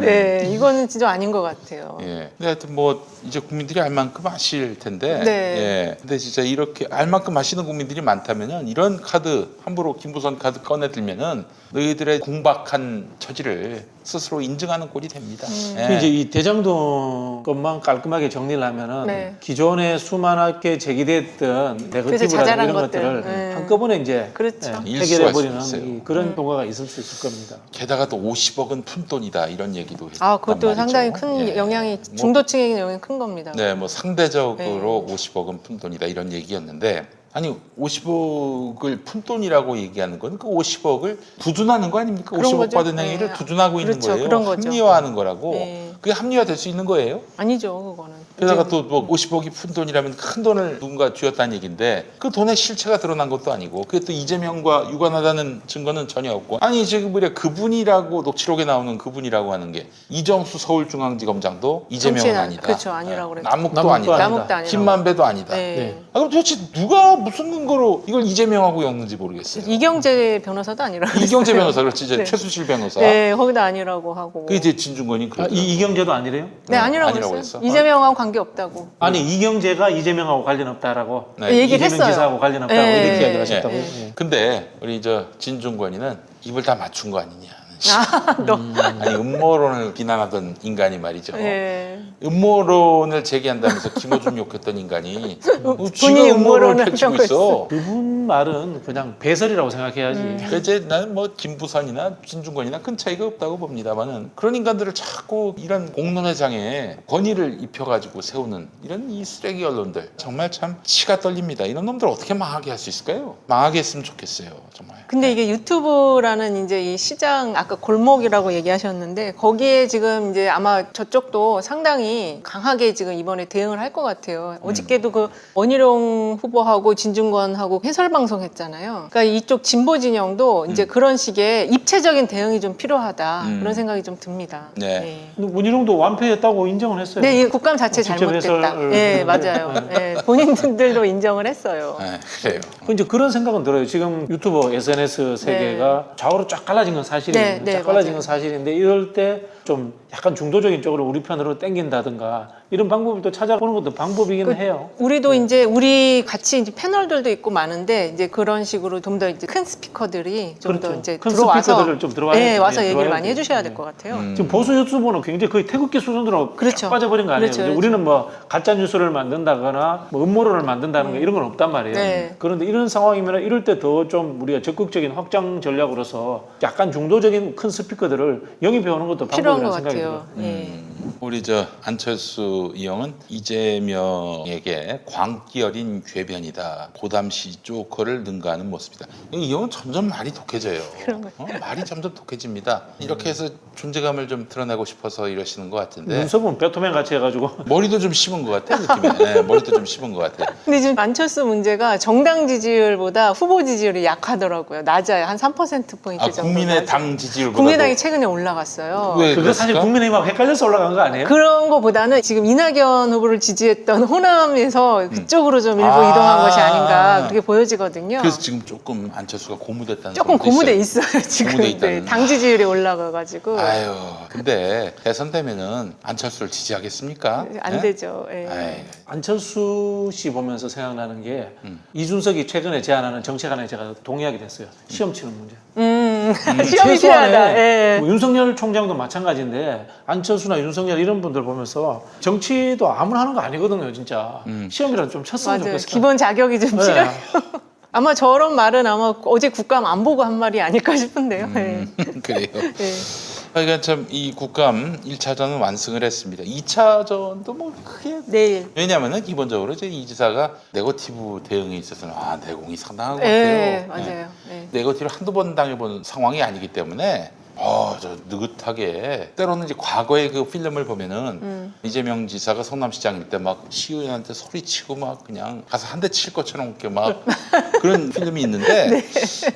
네, 이거는 진짜 아닌 것 같아요. 예. 근데 하여튼 뭐 이제 국민들이 알 만큼 아실 텐데. 네. 예. 근데 진짜 이렇게 알 만큼 아시는 국민들이 많다면은 이런 카드 함부로 김부선 카드 꺼내들면은 너희들의 궁박한 처지를 스스로 인증하는 꼴이 됩니다. 예. 이제 이 대장동 것만 깔끔하게 정리를 하면은 네. 기존에 수많게 제기됐던 네거티브라는 자잘한 이런 것들. 것들을 한꺼번에 이제 그렇죠. 일수가 있을 해결해버리는 수 있어요. 그런 효과가 있을 수 있을 겁니다. 게다가 또 50억은 푼돈이다 이런 얘기도 했단 아, 그것도 말이죠. 상당히 큰 예. 영향이, 뭐 중도층에게 영향이 큰 겁니다. 네, 뭐 상대적으로 50억은 푼돈이다 이런 얘기였는데 아니 50억을 푼돈이라고 얘기하는 건 그 50억을 부둔하는 거 아닙니까? 그런 50억 거죠. 받은 행위를 네. 부둔하고 그렇죠. 있는 거예요. 그런 거죠. 합리화하는 거라고. 네. 그게 합리화될 수 있는 거예요. 아니죠, 그거는. 게다가 이제 또 뭐 50억이 푼돈이라면 큰 돈을 누군가 쥐었다는 얘기인데 그 돈의 실체가 드러난 것도 아니고 그게 또 이재명과 유관하다는 증거는 전혀 없고 아니 지금 우리가 그분이라고 녹취록에 나오는 그분이라고 하는 게 이정수 서울중앙지검장도 이재명은 정치인 아니다. 그렇죠, 아니라고 그랬죠. 남욱도 아니다. 남욱도 아니라고. 김만배도 아니다. 네. 아, 그럼 도대체 누가 무슨 근거로 이걸 이재명하고 엮는지 모르겠어요. 이경재 변호사도 아니라고. 이경재 그랬어요. 변호사 그렇지 이제 네. 최수실 변호사. 네, 거기도 아니라고 하고. 그 이제 진중권이 아, 그러더라고요. 이경재도 아니래요? 네, 아니라고 아니라고 했어요. 했어? 이재명하고 관계 없다고. 아니 이경재가 이재명하고 관련 없다라고 네. 얘기를 이재명 했어요. 지사하고 관련 없다고 네. 이렇게 이야기를 하셨다고요? 네. 예. 근데 우리 저 진중권이는 입을 다 맞춘 거 아니냐. 아, 너. 아니 음모론을 비난하던 인간이 말이죠. 네. 음모론을 제기한다면서 김어준 욕했던 인간이 본인이 지가 음모론을 음모론을 펼치고 하고 있어. 그분 말은 그냥 배설이라고 생각해야지. 그러니까 이제 나는 뭐 김부선이나 진중권이나 큰 차이가 없다고 봅니다만은 그런 인간들을 자꾸 이런 공론회장에 권위를 입혀가지고 세우는 이런 이 쓰레기 언론들 정말 참 치가 떨립니다. 이런 놈들 어떻게 망하게 할 수 있을까요? 망하게 했으면 좋겠어요, 정말. 근데 이게 유튜브라는 이제 이 시장 아까 골목이라고 얘기하셨는데 거기에 지금 이제 아마 저쪽도 상당히 강하게 지금 이번에 대응을 할 것 같아요. 어저께도 그 원희룡 후보하고 진중권하고 해설 방송 했잖아요. 그러니까 이쪽 진보 진영도 이제 그런 식의 입체적인 대응이 좀 필요하다 그런 생각이 좀 듭니다. 네. 근데 문희룡도 완패했다고 인정을 했어요. 네, 이 국감 자체 직접 잘못됐다. 해설을 네, 했는데. 맞아요. 네, 본인들도 인정을 했어요. 네, 그래요. 그 이제 그런 생각은 들어요. 지금 유튜버 SNS 세계가 좌우로 쫙 갈라진 건 사실이에요. 네, 쫙 갈라진 맞아요. 건 사실인데 이럴 때 좀 약간 중도적인 쪽으로 우리 편으로 땡긴다든가 이런 방법을 또 찾아보는 것도 방법이긴 그- 해요. 우리도 이제 우리 같이 이제 패널들도 있고 많은데 이제 그런 식으로 좀 더 이제 큰 스피커들이 좀 더 그렇죠. 이제 큰 들어와서 스피커들을 좀 들어와야 네, 와서 예, 얘기를 들어와야 많이 돼요. 해주셔야 네. 될 것 같아요. 지금 보수 유튜브는 굉장히 거의 태극기 수준으로 그렇죠. 쫙 빠져버린 거 아니에요. 그렇죠, 이제 그렇죠. 우리는 뭐 가짜 뉴스를 만든다거나 뭐 음모론을 만든다는 거 이런 건 없단 말이에요. 네. 그런데 이런 상황이면 이럴 때 더 좀 우리가 적극적인 확장 전략으로서 약간 중도적인 큰 스피커들을 영입해 오는 것도 필요한 것 방법이라는 생각이 들어요. 같아요. 예. 우리 저 안철수 이 형은 이재명에게 광기 어린 궤변이다. 고담시 조커를 능가하는 모습이다. 이 형은 점점 말이 독해져요. 그런 것 말이 점점 독해집니다. 이렇게 해서 존재감을 좀 드러내고 싶어서 이러시는 것 같은데 눈썹은 배트맨 같이 해가지고 머리도 좀 씹은 것 같아 느낌이. 네, 머리도 좀 씹은 것 같아. 근데 지금 안철수 문제가 정당 지지율보다 후보 지지율이 약하더라고요. 낮아요. 한 3%포인트 아 정도. 국민의당 지지율보다 국민의당이 최근에 올라갔어요. 왜 그거 사실 그랬을까? 국민의힘하고 헷갈려서 올라간 거 아니에요? 그런 거보다는 지금 이낙연 후보를 지지했던 호남에서 그쪽으로 좀 일부 아. 이동한 것이 아닌가 그렇게 보여지거든요. 그래서 지금 조금 안철수가 고무됐다는 조금 소리도 고무돼 있어요. 있어요 지금. 고무돼 있다는. 네, 당 지지율이 올라가가지고 아유, 근데 대선 되면은 안철수를 지지하겠습니까? 안 네? 되죠. 예. 아이, 안철수 씨 보면서 생각나는 게 이준석이 최근에 제안하는 정책 하나에 제가 동의하게 됐어요. 시험 치는 문제. 시험이 필요하다. 예. 뭐 윤석열 총장도 마찬가지인데 안철수나 윤석열 이런 분들 보면서 정치도 아무나 하는 거 아니거든요, 진짜. 시험이라도 좀 쳤으면 맞아요. 좋겠어요. 기본 자격이 좀 네. 필요해요. 아마 저런 말은 아마 어제 국감 안 보고 한 말이 아닐까 싶은데요. 예. 그래요. 예. 그러니까 참 이 국감 1차전은 완승을 했습니다. 2차전도 뭐 크게 내일. 왜냐하면은 기본적으로 이제 이 지사가 네거티브 대응에 있어서는 내공이 상당한 것 예, 같아요. 맞아요. 예. 네거티브를 한두 번 당해본 상황이 아니기 때문에 저 느긋하게 때로는 이제 과거의 그 필름을 보면은 이재명 지사가 성남시장일 때 막 시의원한테 소리치고 막 그냥 가서 한 대 칠 것처럼 이렇게 막 그런 필름이 있는데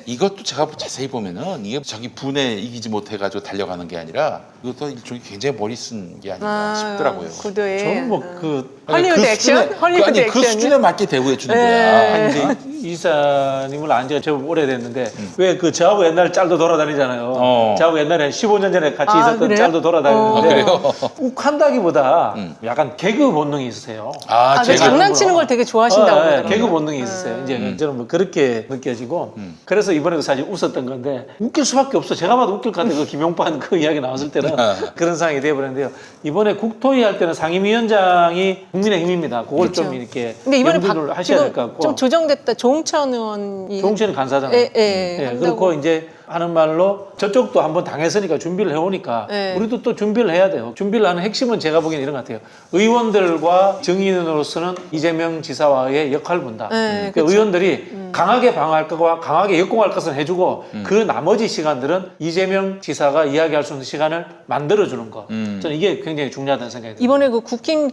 이것도 제가 자세히 보면은 이게 자기 분에 이기지 못해가지고 달려가는 게 아니라 이것도 일종의 굉장히 머리 쓴 게 아닌가 싶더라고요. 구도에. 저는 뭐그 헐리우드 액션? 헐리우드 아니 그 액션이요? 수준에 맞게 대우해 주는 네. 거야. 이제 이사님을 안 지가 제법 오래됐는데 왜 그 저하고 옛날 짤도 돌아다니잖아요. 저하고 옛날에 15년 전에 같이 아, 있었던 그래요? 짤도 돌아다니는데 그래요? 욱한다기보다 약간 개그 본능이 있으세요. 아, 그 제가 장난치는 걸 되게 좋아하신다고 그러더라고요. 개그 본능이 있으세요. 이제 저는 뭐 그렇게 느껴지고 그래서 이번에도 사실 웃었던 건데 웃길 수밖에 없어. 제가 봐도 웃길 것 같아요. 그 김용판 그 이야기 나왔을 때는 그런 상황이 돼버렸는데요. 이번에 국토위 할 때는 상임위원장이 국민의힘입니다. 그걸 그렇죠. 좀 이렇게 근데 이번에 염두를 하셔야 지금 될 것 같고. 좀 조정됐다. 조홍천 의원이 종치는 간사잖아요. 한다고. 그렇고 이제 하는 말로 저쪽도 한번 당했으니까 준비를 해오니까 네. 우리도 또 준비를 해야 돼요. 준비를 하는 핵심은 제가 보기엔 이런 것 같아요. 의원들과 정의인으로서는 이재명 지사와의 역할 분담. 네, 그러니까 그쵸. 의원들이 강하게 방어할 거와 강하게 역공할 것은 해주고 그 나머지 시간들은 이재명 지사가 이야기할 수 있는 시간을 만들어주는 것. 저는 이게 굉장히 중요하다는 생각이 듭니다. 이번에 그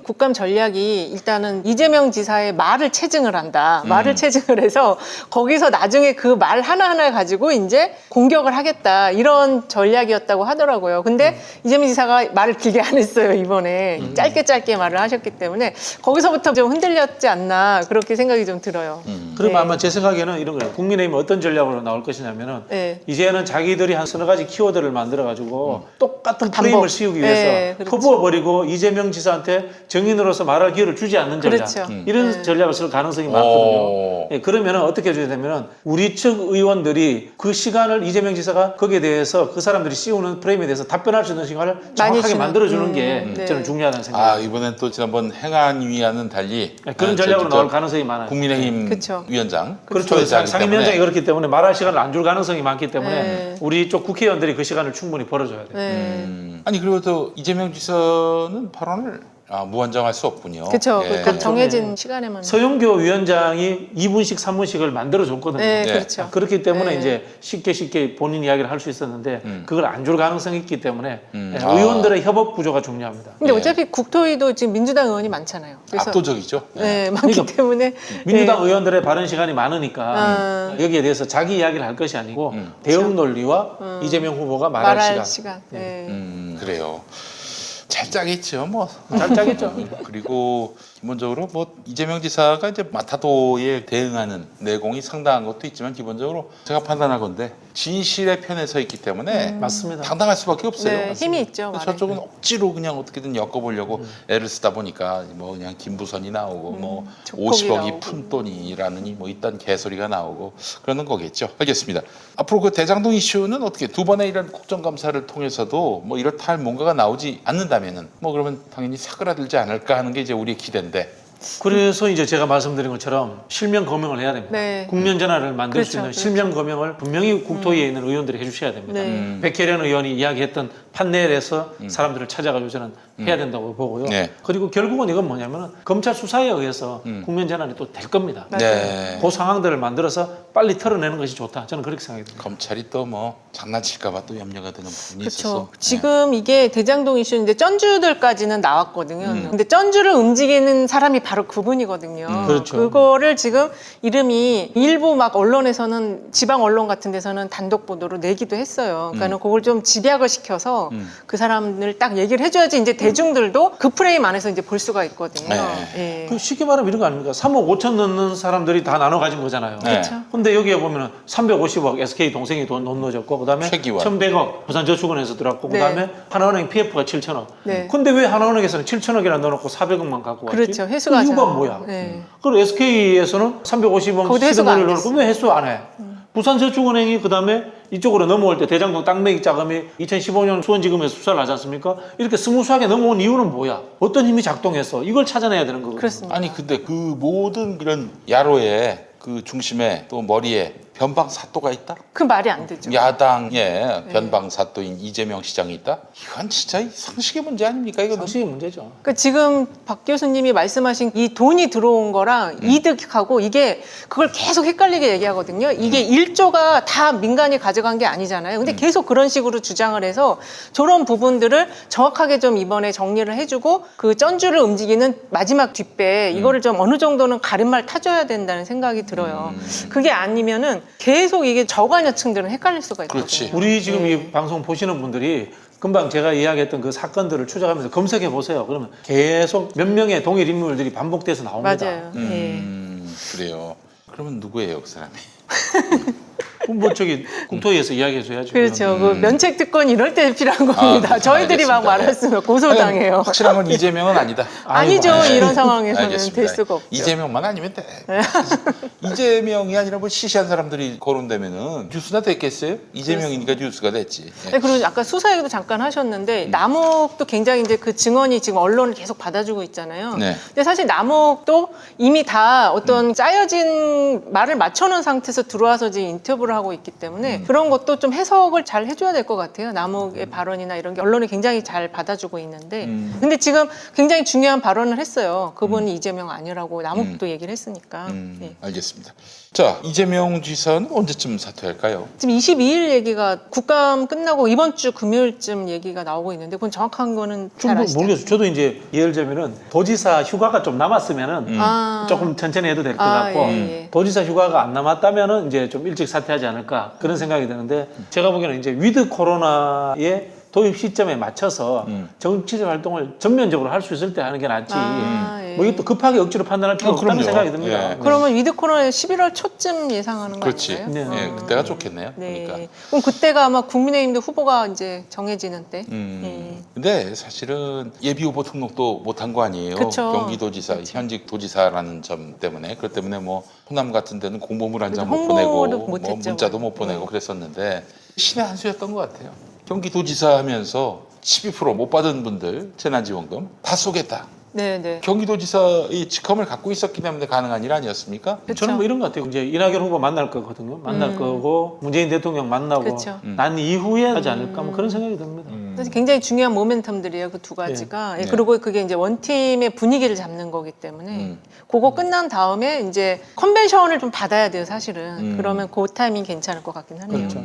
국감 전략이 일단은 이재명 지사의 말을 체증을 한다. 말을 체증을 해서 거기서 나중에 그 말 하나하나 가지고 이제 공격을 하겠다. 이런 전략이었다고 하더라고요. 근데 이재명 지사가 말을 길게 안 했어요, 이번에. 짧게 말을 하셨기 때문에 거기서부터 좀 흔들렸지 않나 그렇게 생각이 좀 들어요. 그럼 네. 아마 제 생각에는 이런 거예요. 국민의힘은 어떤 전략으로 나올 것이냐면은 네. 이제는 자기들이 한 서너 가지 키워드를 만들어가지고 똑같은 반복. 프레임을 씌우기 위해서 네, 그렇죠. 퍼부어버리고 이재명 지사한테 정인으로서 말할 기회를 주지 않는 전략. 그렇죠. 이런 전략을 쓸 가능성이 오. 많거든요. 예, 그러면은 어떻게 해줘야 되면은 우리 측 의원들이 그 시간을 이재명 지사가 거기에 대해서 그 사람들이 씌우는 프레임에 대해서 답변할 수 있는 시간을 정확하게 주는. 만들어주는 게 네. 저는 중요하다는 생각이에요. 이번엔 또 지난번 행안위와는 달리 그런 전략으로 나올 가능성이 많아요. 국민의힘 그쵸. 위원장 그렇죠. 초대자이기 상임위원장이 때문에 그렇기 때문에 말할 시간을 안 줄 가능성이 많기 때문에 네. 우리 쪽 국회의원들이 그 시간을 충분히 벌어줘야 돼요. 네. 아니 그리고 또 이재명 지사는 발언을 무한정할 수 없군요. 그렇죠. 예. 딱 정해진 시간에만. 서영교 위원장이 2분씩 3분씩을 만들어줬거든요. 네, 네. 그렇죠. 그렇기 때문에 네. 이제 쉽게 본인 이야기를 할 수 있었는데 그걸 안 줄 가능성이 있기 때문에 예, 아. 의원들의 협업 구조가 중요합니다. 근데 네. 어차피 국토위도 지금 민주당 의원이 많잖아요. 그래서 압도적이죠. 네, 많기 그러니까 때문에 민주당 의원들의 발언 시간이 많으니까 아. 여기에 대해서 자기 이야기를 할 것이 아니고 대응 논리와 이재명 후보가 말할 말할 시간. 시간. 네. 그래요. 잘 짜겠죠, 뭐. 잘 짜겠죠. 그리고 기본적으로 뭐 이재명 지사가 이제 마타도에 대응하는 내공이 상당한 것도 있지만 기본적으로 제가 판단하건대 진실의 편에 서 있기 때문에 맞습니다. 당당할 수밖에 없어요. 네, 힘이 있죠. 말에. 저쪽은 억지로 그냥 어떻게든 엮어보려고 애를 쓰다 보니까 뭐 그냥 김부선이 나오고 뭐 조폭이 50억이 나오고. 푼돈이라느니 뭐 이딴 개소리가 나오고 그러는 거겠죠. 알겠습니다. 앞으로 그 대장동 이슈는 어떻게 두 번의 이런 국정감사를 통해서도 뭐 이렇다 할 뭔가가 나오지 않는다면은 뭐 그러면 당연히 사그라들지 않을까 하는 게 이제 우리의 기대인데. 그래서 이제 제가 말씀드린 것처럼 실명 검증을 해야 됩니다. 네. 국면 전환을 만들 그렇죠, 수 있는 그렇죠. 실명 검증을 분명히 국토위에 있는 의원들이 해주셔야 됩니다. 네. 백혜련 의원이 이야기했던 판넬에서 사람들을 찾아가지고 저는 해야 된다고 보고요. 네. 그리고 결국은 이건 뭐냐면은 검찰 수사에 의해서 국면 전환이 또 될 겁니다. 네. 그 상황들을 만들어서 빨리 털어내는 것이 좋다. 저는 그렇게 생각이 듭니다. 검찰이 또 뭐 장난칠까봐 또 염려가 되는 부분이 있어서. 그렇죠. 지금 이게 대장동 이슈인데 쩐주들까지는 나왔거든요. 근데 쩐주를 움직이는 사람이 바로 그분이거든요. 그렇죠. 그거를 지금 이름이 일부 막 언론에서는 지방 언론 같은 데서는 단독 보도로 내기도 했어요. 그러니까는 그걸 좀 집약을 시켜서 그 사람을 딱 얘기를 해줘야지 이제 대중들도 그 프레임 안에서 이제 볼 수가 있거든요. 네. 예. 그 쉽게 말하면 이런 거 아닙니까? 3억 5천 넣는 사람들이 다 나눠 가진 거잖아요. 네. 그렇죠. 근데 여기에 보면은 350억 SK 동생이 돈 넣어줬고 그다음에 최기환. 1,100억 부산저축은행에서 들어왔고 네. 그다음에 하나은행 PF가 7천억. 네. 근데 왜 하나은행에서는 7천억이나 넣어놓고 400억만 갖고 왔지? 그렇죠. 회수가 그 이유가 잘- 뭐야? 네. 그리고 SK에서는 350억 거기도 회수가 안 시드머니를 넣어놓고 왜 회수 안 해? 부산저축은행이 그다음에 이쪽으로 넘어올 때 대장동 땅매기 자금이 2015년 수원지검에서 수사를 하지 않습니까? 이렇게 스무스하게 넘어온 이유는 뭐야? 어떤 힘이 작동해서 이걸 찾아내야 되는 거거든요. 그렇습니다. 아니 근데 그 모든 그런 야로의 그 중심에 또 머리에 변방사또가 있다? 그 말이 안 되죠. 야당의 변방사또인 이재명 시장이 있다? 이건 진짜 상식의 문제 아닙니까? 이거 상식이 문제죠. 그러니까 지금 박 교수님이 말씀하신 이 돈이 들어온 거랑 이득하고 이게 그걸 계속 헷갈리게 얘기하거든요. 이게 1조가 다 민간이 가져간 게 아니잖아요. 근데 계속 그런 식으로 주장을 해서 저런 부분들을 정확하게 좀 이번에 정리를 해주고 그 쩐주를 움직이는 마지막 뒷배 이거를 좀 어느 정도는 가름말 타줘야 된다는 생각이 들어요. 그게 아니면은 계속 이게 저관여층들은 헷갈릴 수가 있거든요. 그렇지. 우리 지금 이 방송 보시는 분들이 금방 제가 이야기했던 그 사건들을 추적하면서 검색해 보세요. 그러면 계속 몇 명의 동일 인물들이 반복돼서 나옵니다. 맞아요. 그래요. 그러면 누구예요, 그 사람이? 뭐 저기 국토위에서 이야기해 줘야죠. 그렇죠. 그 면책 특권 이럴 때 필요한 겁니다. 저희들이 막 알겠습니다. 말했으면 고소당해요. 아니, 확실한 건 이재명은 아니다. 아니죠. 아이고, 이런 상황에서는 알겠습니다. 될 수가 없죠. 이재명만 아니면 돼. 이재명이 아니라 뭐 시시한 사람들이 거론되면은 뉴스나 됐겠어요? 이재명이니까 뉴스가 됐지. 예. 네, 그리고 아까 수사 얘기도 잠깐 하셨는데 남욱도 굉장히 이제 그 증언이 지금 언론을 계속 받아주고 있잖아요. 네. 근데 사실 남욱도 이미 다 어떤 짜여진 말을 맞춰놓은 상태에서 들어와서 지금 인터뷰를 하고 있기 때문에 그런 것도 좀 해석을 잘 해줘야 될 것 같아요. 남욱의 발언이나 이런 게 언론이 굉장히 잘 받아주고 있는데 근데 지금 굉장히 중요한 발언을 했어요. 그분이 이재명 아니라고 남욱도 얘기를 했으니까. 예. 알겠습니다. 자, 이재명 지사는 언제쯤 사퇴할까요? 지금 22일 얘기가 국감 끝나고 이번 주 금요일쯤 얘기가 나오고 있는데 그건 정확한 거는 잘 좀 아시죠? 모르겠어요. 저도 이제 예를 들면은 도지사 휴가가 좀 남았으면은 아. 조금 천천히 해도 될 것 아, 같고 예. 도지사 휴가가 안 남았다면은 이제 좀 일찍 사퇴하지 않을까 그런 생각이 드는데 제가 보기에는 이제 위드 코로나의 도입 시점에 맞춰서 정치적 활동을 전면적으로 할 수 있을 때 하는 게 낫지. 아, 예. 뭐 이것도 급하게 억지로 판단할 필요 없다는 그럼요. 생각이 듭니다. 예. 네. 그러면 위드 코로나 11월 초쯤 예상하는 거 그렇지. 아닌가요? 네. 예, 그때가 좋겠네요. 네. 그러니까. 그럼 그때가 아마 국민의힘도 후보가 이제 정해지는 때. 근데 사실은 예비 후보 등록도 못한 거 아니에요. 그쵸. 경기도지사, 현직 도지사라는 점 때문에 그것 때문에 뭐 호남 같은 데는 공보물 한 장 못 홍보도 보내고 못 뭐 했죠. 문자도 못 보내고 그랬었는데 신의 한 수였던 것 같아요. 경기도지사 하면서 12%못 받은 분들 재난지원금 다 쏘겠다. 네. 경기도지사의 직함을 갖고 있었기 때문에 가능한 일 아니었습니까? 저는 뭐 이런 것 같아요. 이제 이낙연 후보 만날 거거든요. 만날 거고 문재인 대통령 만나고 그쵸. 난 이후에 하지 않을까 뭐 그런 생각이 듭니다. 사실 굉장히 중요한 모멘텀들이에요. 그 두 가지가. 예, 네. 그리고 그게 이제 원팀의 분위기를 잡는 거기 때문에 그거 끝난 다음에 이제 컨벤션을 좀 받아야 돼요. 사실은. 그러면 그 타이밍 괜찮을 것 같긴 하네요. 그렇죠.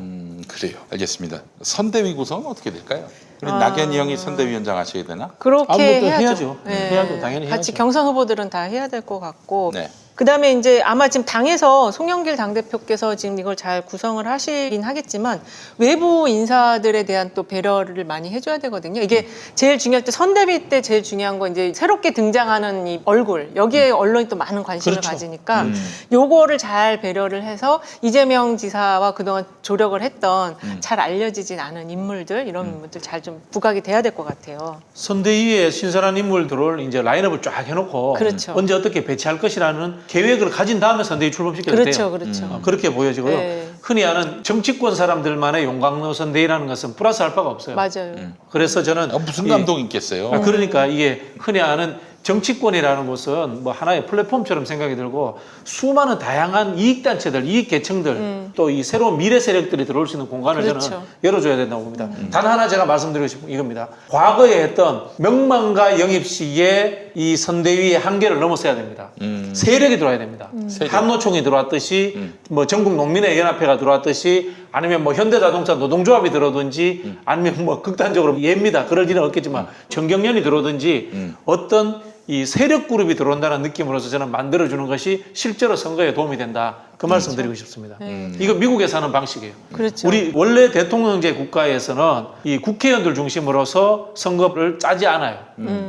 그래요. 알겠습니다. 선대위 구성은 어떻게 될까요? 우리 아. 낙연이 형이 선대위원장 하셔야 되나? 그렇게 아무것도 해야죠. 해야죠. 예. 해야죠. 당연히 같이 해야죠. 경선 후보들은 다 해야 될 것 같고 네. 그다음에 이제 아마 지금 당에서 송영길 당대표께서 지금 이걸 잘 구성을 하시긴 하겠지만 외부 인사들에 대한 또 배려를 많이 해줘야 되거든요. 이게 제일 중요할 때 선대위 때 제일 중요한 건 이제 새롭게 등장하는 이 얼굴 여기에 언론이 또 많은 관심을 그렇죠. 가지니까 요거를 잘 배려를 해서 이재명 지사와 그동안 조력을 했던 잘 알려지진 않은 인물들 이런 인물들 잘 좀 부각이 돼야 될 것 같아요. 선대위에 신선한 인물들을 이제 라인업을 쫙 해놓고 그렇죠. 언제 어떻게 배치할 것이라는 계획을 가진 다음에 선대위 출범시켜야 그렇죠, 돼요. 그렇죠. 그렇게 보여지고요. 네. 흔히 하는 정치권 사람들만의 용광로 선대위라는 것은 플러스 알파가 없어요. 맞아요. 그래서 저는 무슨 감동이 있겠어요. 그러니까 이게 흔히 하는 정치권이라는 곳은 뭐 하나의 플랫폼처럼 생각이 들고 수많은 다양한 이익단체들, 이익계층들 또 이 새로운 미래 세력들이 들어올 수 있는 공간을 그렇죠. 저는 열어줘야 된다고 봅니다. 단 하나 제가 말씀드리고 싶은 이겁니다. 과거에 했던 명망과 영입 시기에 이 선대위의 한계를 넘어서야 됩니다. 세력이 들어와야 됩니다. 세력. 한노총이 들어왔듯이 뭐 전국 농민의 연합회가 들어왔듯이 아니면 뭐 현대자동차 노동조합이 들어오든지 아니면 뭐 극단적으로 예입니다. 그럴 일은 없겠지만 정경련이 들어오든지 어떤 이 세력 그룹이 들어온다는 느낌으로서 저는 만들어주는 것이 실제로 선거에 도움이 된다. 그 말씀 드리고 싶습니다. 이거 미국에서 하는 방식이에요. 그렇죠. 우리 원래 대통령제 국가에서는 이 국회의원들 중심으로서 선거를 짜지 않아요.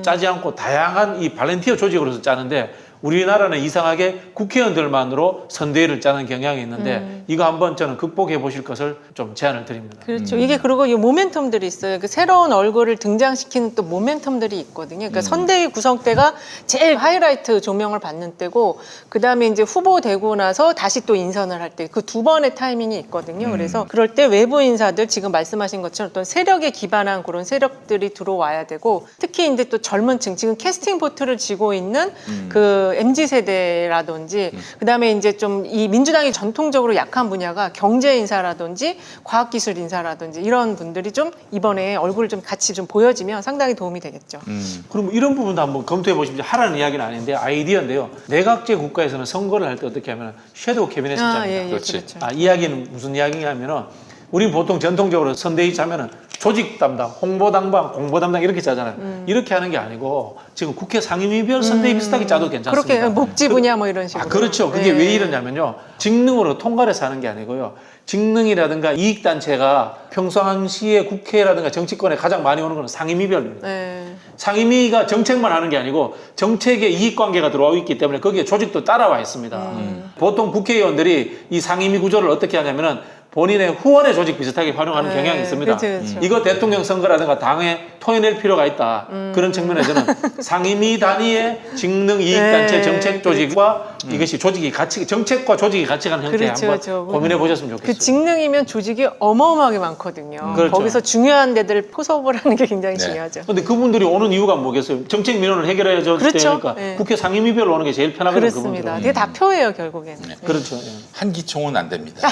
짜지 않고 다양한 이 발렌티어 조직으로서 짜는데 우리나라는 이상하게 국회의원들만으로 선대위를 짜는 경향이 있는데 이거 한번 저는 극복해 보실 것을 좀 제안을 드립니다. 그렇죠. 이게 그리고 이 모멘텀들이 있어요. 그 새로운 얼굴을 등장시키는 또 모멘텀들이 있거든요. 그러니까 선대위 구성 때가 제일 하이라이트 조명을 받는 때고, 그 다음에 이제 후보 되고 나서 다시 또 인선을 할 때 그 두 번의 타이밍이 있거든요. 그래서 그럴 때 외부 인사들 지금 말씀하신 것처럼 어떤 세력에 기반한 그런 세력들이 들어와야 되고, 특히 이제 또 젊은층 지금 캐스팅 보트를 쥐고 있는 그 MZ 세대라든지 그 다음에 이제 좀 이 민주당이 전통적으로 약한 분야가 경제 인사라든지 과학기술 인사라든지 이런 분들이 좀 이번에 얼굴을 좀 같이 좀 보여지면 상당히 도움이 되겠죠. 그럼 이런 부분도 한번 검토해 보십시오. 하라는 이야기는 아닌데 아이디어인데요. 내각제 국가에서는 선거를 할 때 어떻게 하면 섀도우 캐비넷을 짭니다. 예, 그렇지. 그렇죠. 이야기는 무슨 이야기냐면은 우리 보통 전통적으로 선대위 짜면은 조직 담당, 홍보 담당, 공보 담당 이렇게 짜잖아요. 이렇게 하는 게 아니고 지금 국회 상임위별 선대위 비슷하게 짜도 괜찮습니다. 그렇게 목지 분야 뭐 이런 식으로. 그렇죠. 그게 예. 왜 이러냐면요. 직능으로 통과를 사는 게 아니고요. 직능이라든가 이익단체가 평상시에 국회라든가 정치권에 가장 많이 오는 건 상임위별입니다. 네. 상임위가 정책만 하는 게 아니고 정책에 이익관계가 들어와 있기 때문에 거기에 조직도 따라와 있습니다. 보통 국회의원들이 이 상임위 구조를 어떻게 하냐면은 본인의 후원의 조직 비슷하게 활용하는 네, 경향이 있습니다. 그렇죠, 그렇죠. 이거 대통령 선거라든가 당에 토해낼 필요가 있다. 그런 측면에서는 상임위 단위의 직능 이익단체 네, 정책 조직과 이것이 조직이 같이 정책과 조직이 같이 가는 형태에 그렇죠, 한번 그렇죠. 고민해 보셨으면 좋겠어요. 그 직능이면 조직이 어마어마하게 많거든요. 그렇죠. 거기서 중요한 데들 포섭을 하는 게 굉장히 네. 중요하죠. 근데 그분들이 오는 이유가 뭐겠어요? 정책 민원을 해결해야 그렇죠. 되니까 네. 국회 상임위별로 오는 게 제일 편하거든요. 그렇습니다. 그분들은. 이게 다 표예요, 결국에는. 네. 그렇죠. 예. 한기총은 안 됩니다.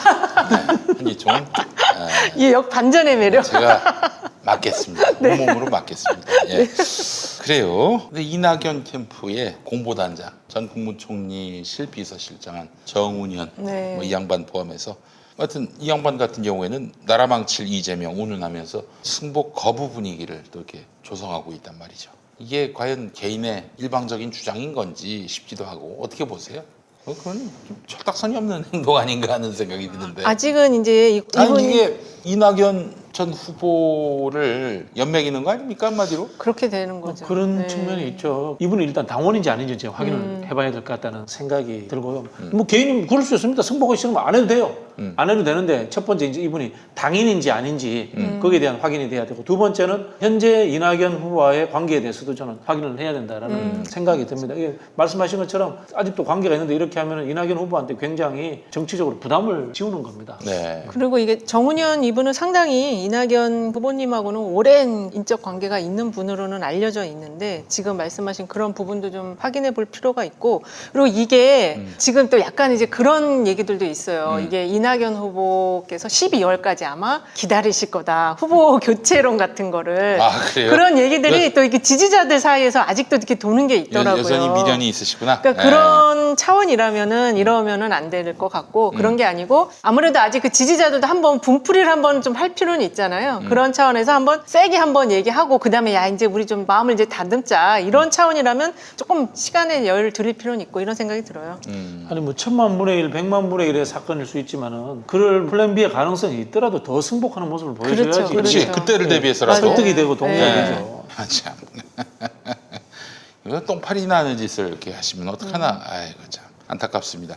네, 한기총은 이 역반전의 매력. 제가 맡겠습니다. 온몸으로 맡겠습니다. 예. 그래요. 근데 이낙연 캠프의 공보단장, 전 국무총리실 비서실장한 정운현 네. 뭐 이 양반 포함해서 하여튼 이 양반 같은 경우에는 나라 망칠 이재명 운운하면서 승복 거부 분위기를 또 이렇게 조성하고 있단 말이죠. 이게 과연 개인의 일방적인 주장인 건지 싶기도 하고 어떻게 보세요? 그건 좀 철딱선이 없는 행동 아닌가 하는 생각이 드는데. 아직은 이제 아니 이분이 이게 이낙연 전 후보를 연맥이는 거 아닙니까 한마디로? 그렇게 되는 거죠. 그런 네. 측면이 있죠. 이분이 일단 당원인지 아닌지 제가 확인을 해봐야 될 것 같다는 생각이 들고요. 뭐 개인이 그럴 수 있습니다. 승복하기 싫으면 안 해도 돼요. 안 해도 되는데 첫 번째 이제 이분이 당인인지 아닌지 거기에 대한 확인이 돼야 되고 두 번째는 현재 이낙연 후보와의 관계에 대해서도 저는 확인을 해야 된다라는 생각이 듭니다. 이게 말씀하신 것처럼 아직도 관계가 있는데 이렇게 하면 이낙연 후보한테 굉장히 정치적으로 부담을 지우는 겁니다. 네. 그리고 이게 정운현 이분은 상당히 이낙연 후보님하고는 오랜 인적 관계가 있는 분으로는 알려져 있는데 지금 말씀하신 그런 부분도 좀 확인해 볼 필요가 있고, 그리고 이게 지금 또 약간 이제 그런 얘기들도 있어요. 이게 이낙연 후보께서 12월까지 아마 기다리실 거다. 후보 교체론 같은 거를. 아, 그래요? 그런 얘기들이 또 이렇게 지지자들 사이에서 아직도 이렇게 도는 게 있더라고요. 여전히 미련이 있으시구나. 그러니까 네. 그런 차원이라면은 이러면은 안 될 것 같고, 그런 게 아니고 아무래도 아직 그 지지자들도 한번 분풀이를 한번 좀 할 필요는 있잖아요. 그런 차원에서 한번 세게 한번 얘기하고 그다음에 야 이제 우리 좀 마음을 이제 다듬자 이런 차원이라면 조금 시간에 여유를 드릴 필요는 있고 이런 생각이 들어요. 아니 뭐 1000만 분의 1, 100만 분의 1의 사건일 수 있지만은 그럴 플랜 B의 가능성이 있더라도 더 승복하는 모습을 보여줘야지. 그렇죠, 그렇지. 그렇죠. 그때를 네. 대비해서라도. 맞아요. 설득이 되고 동의가 되죠. 아, 참. 이거 똥파리 나는 짓을 이렇게 하시면 어떡하나. 아이고 참 안타깝습니다.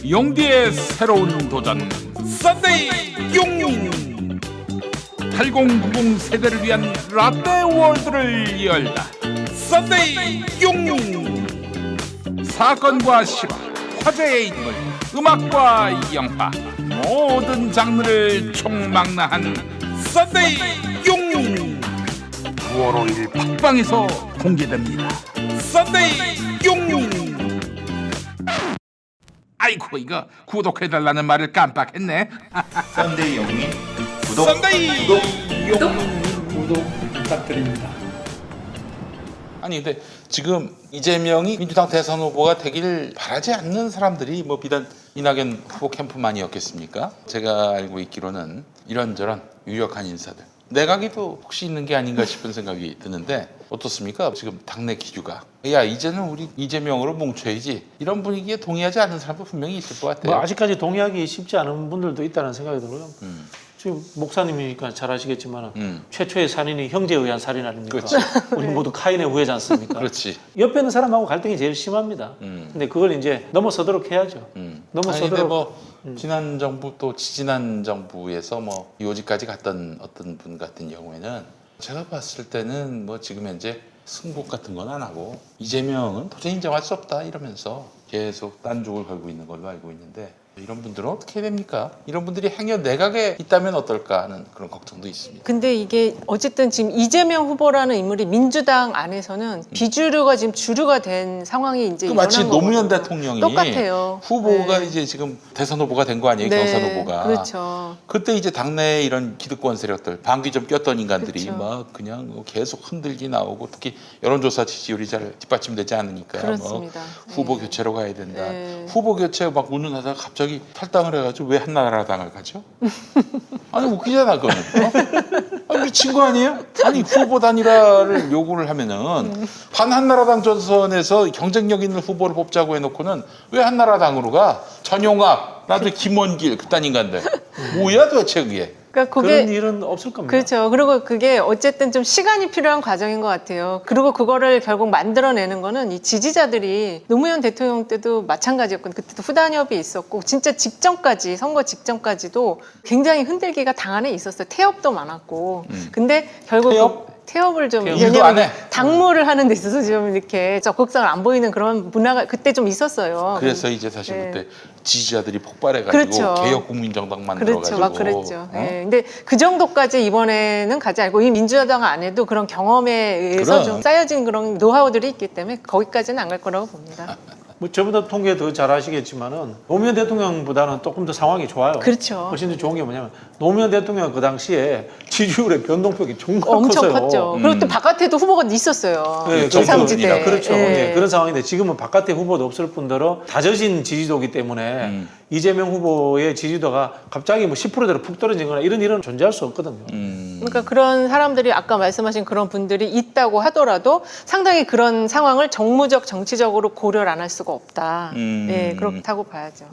용디의 새로운 도전 썬데이 용 8090 세대를 위한 라떼 월드를 열다 썬데이 용 사건과 실화 화제의 인물 음악과 영화 모든 장르를 총망라한 썬데이 용 9월 5일 팟빵에서 공개됩니다. 썬데이 용 아이고 이거 구독해달라는 말을 깜빡했네. 썬데이 영민 구독 썬데이 구독 부탁드립니다. 아니 근데 지금 이재명이 민주당 대선 후보가 되길 바라지 않는 사람들이 뭐 비단 이낙연 후보 캠프만이었겠습니까? 제가 알고 있기로는 이런저런 유력한 인사들 내각에도 혹시 있는 게 아닌가 싶은 생각이 드는데 어떻습니까? 지금 당내 기류가 야 이제는 우리 이재명으로 뭉쳐야지 이런 분위기에 동의하지 않는 사람도 분명히 있을 것 같아요. 뭐 아직까지 동의하기 쉽지 않은 분들도 있다는 생각이 들어요. 지금 목사님이니까 잘 아시겠지만 최초의 살인이 형제에 의한 살인 아닙니까? 그렇지. 우리 모두 카인의 후예지 않습니까? 그렇지. 옆에 있는 사람하고 갈등이 제일 심합니다. 근데 그걸 이제 넘어서도록 해야죠. 아니, 근데 넘어서도록. 뭐 지난 정부 또 지지난 정부에서 뭐 요지까지 갔던 어떤 분 같은 경우에는 제가 봤을 때는 뭐 지금 현재 승복 같은 건 안 하고 이재명은 도저히 인정할 수 없다 이러면서 계속 딴죽을 걸고 있는 걸로 알고 있는데 이런 분들은 어떻게 해야 됩니까? 이런 분들이 행여 내각에 있다면 어떨까 하는 그런 걱정도 있습니다. 근데 이게 어쨌든 지금 이재명 후보라는 인물이 민주당 안에서는 비주류가 지금 주류가 된 상황이 이제 그 마치 일어난 노무현 거거든요. 대통령이 똑같아요. 후보가 네. 이제 지금 대선 후보가 된 거 아니에요? 네, 경선 후보가. 그렇죠. 그때 이제 당내에 이런 기득권 세력들 방귀 좀 꼈던 인간들이 그렇죠. 막 그냥 계속 흔들기 나오고 특히 여론조사 지지율이 잘 뒷받침되지 않으니까 그렇습니다. 뭐 후보 네. 교체로 가야 된다. 네. 후보 교체 막 운운하다가 갑자기 탈당을 해가지고 왜 한나라당을 가죠? 아니 웃기잖아 그거는. 어? 아니, 미친 거 아니에요? 아니 후보 단일화를 요구를 하면은 반한나라당 전선에서 경쟁력 있는 후보를 뽑자고 해놓고는 왜 한나라당으로 가? 전용학, 나도 김원길 그딴 인간들. 뭐야 도대체 그게? 그러니까 그게 그런 일은 없을 겁니다. 그렇죠. 그리고 그게 어쨌든 좀 시간이 필요한 과정인 것 같아요. 그리고 그거를 결국 만들어내는 거는 이 지지자들이 노무현 대통령 때도 마찬가지였고 그때도 후단협이 있었고 진짜 직전까지 선거 직전까지도 굉장히 흔들기가 당 안에 있었어요. 태엽도 많았고. 근데 결국 태엽을 좀 일도 안 해. 당무를 하는 데 있어서 좀 이렇게 적극성을 안 보이는 그런 문화가 그때 좀 있었어요. 그래서 이제 사실 네. 그때 지지자들이 폭발해가지고 그렇죠. 개혁국민정당 만들어가지고 그렇죠, 막 그랬죠. 어? 예. 근데 그 정도까지 이번에는 가지 않고 이 민주당 안에도 그런 경험에 의해서 그럼. 좀 쌓여진 그런 노하우들이 있기 때문에 거기까지는 안 갈 거라고 봅니다. 뭐 저보다 통계 더 잘 아시겠지만은 노무현 대통령보다는 조금 더 상황이 좋아요. 그렇죠. 훨씬 더 좋은 게 뭐냐면 노무현 대통령 그 당시에 지지율의 변동폭이 정말 엄청 컸어요. 컸죠. 그리고 또 바깥에도 후보가 있었어요. 네, 제3지대. 그렇죠. 예. 네, 그런 상황인데 지금은 바깥에 후보도 없을 뿐더러 다져진 지지도이기 때문에 이재명 후보의 지지도가 갑자기 뭐 10%대로 푹 떨어진 거나 이런 일은 존재할 수 없거든요. 그러니까 그런 사람들이 아까 말씀하신 그런 분들이 있다고 하더라도 상당히 그런 상황을 정무적 정치적으로 고려를 안 할 수가 없다. 예, 그렇다고 봐야죠.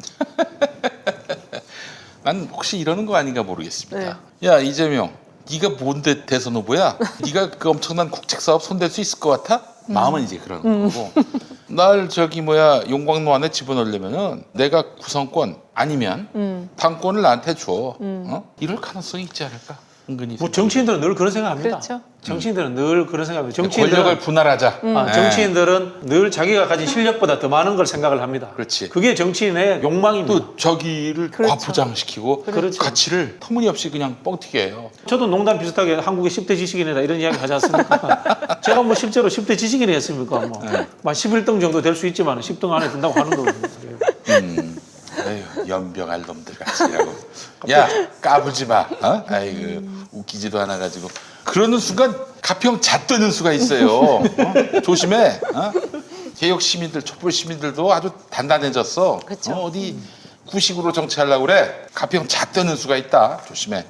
난 혹시 이러는 거 아닌가 모르겠습니다. 야 이재명, 네가 뭔데 대선 후보야? 네가 그 엄청난 국책 사업 손댈 수 있을 것 같아? 마음은 이제 그러는 거고. 날 저기 뭐야 용광로 안에 집어넣으려면은 내가 구성권 아니면 당권을 나한테 줘. 어? 이럴 가능성이 있지 않을까? 은근히. 뭐 정치인들은 늘 그런 생각합니다. 그렇죠. 정치인들은 늘 그런 생각합니다. 권력을 정치인들은 분할하자. 네. 정치인들은 늘 자기가 가진 실력보다 더 많은 걸 생각을 합니다. 그렇지. 그게 정치인의 욕망입니다. 또 저기를 그렇죠. 과부장시키고 그렇죠. 가치를 터무니없이 그냥 뻥튀기 해요. 저도 농담 비슷하게 한국의 10대 지식인이다 이런 이야기 하지 않습니까? 제가 뭐 실제로 10대 지식인이 했습니까? 뭐 11등 정도 될 수 있지만 10등 안에 든다고 하는 거거든요. 에휴, 연병할 놈들 같이라고. 야 까불지 마. 어? 아이고 웃기지도 않아 가지고 그러는 순간 가평 잣되는 수가 있어요. 어? 조심해. 어? 개혁 시민들, 촛불 시민들도 아주 단단해졌어. 그렇죠. 어디 구식으로 정치하려고 그래. 가평 잣 뜨는 수가 있다. 조심해.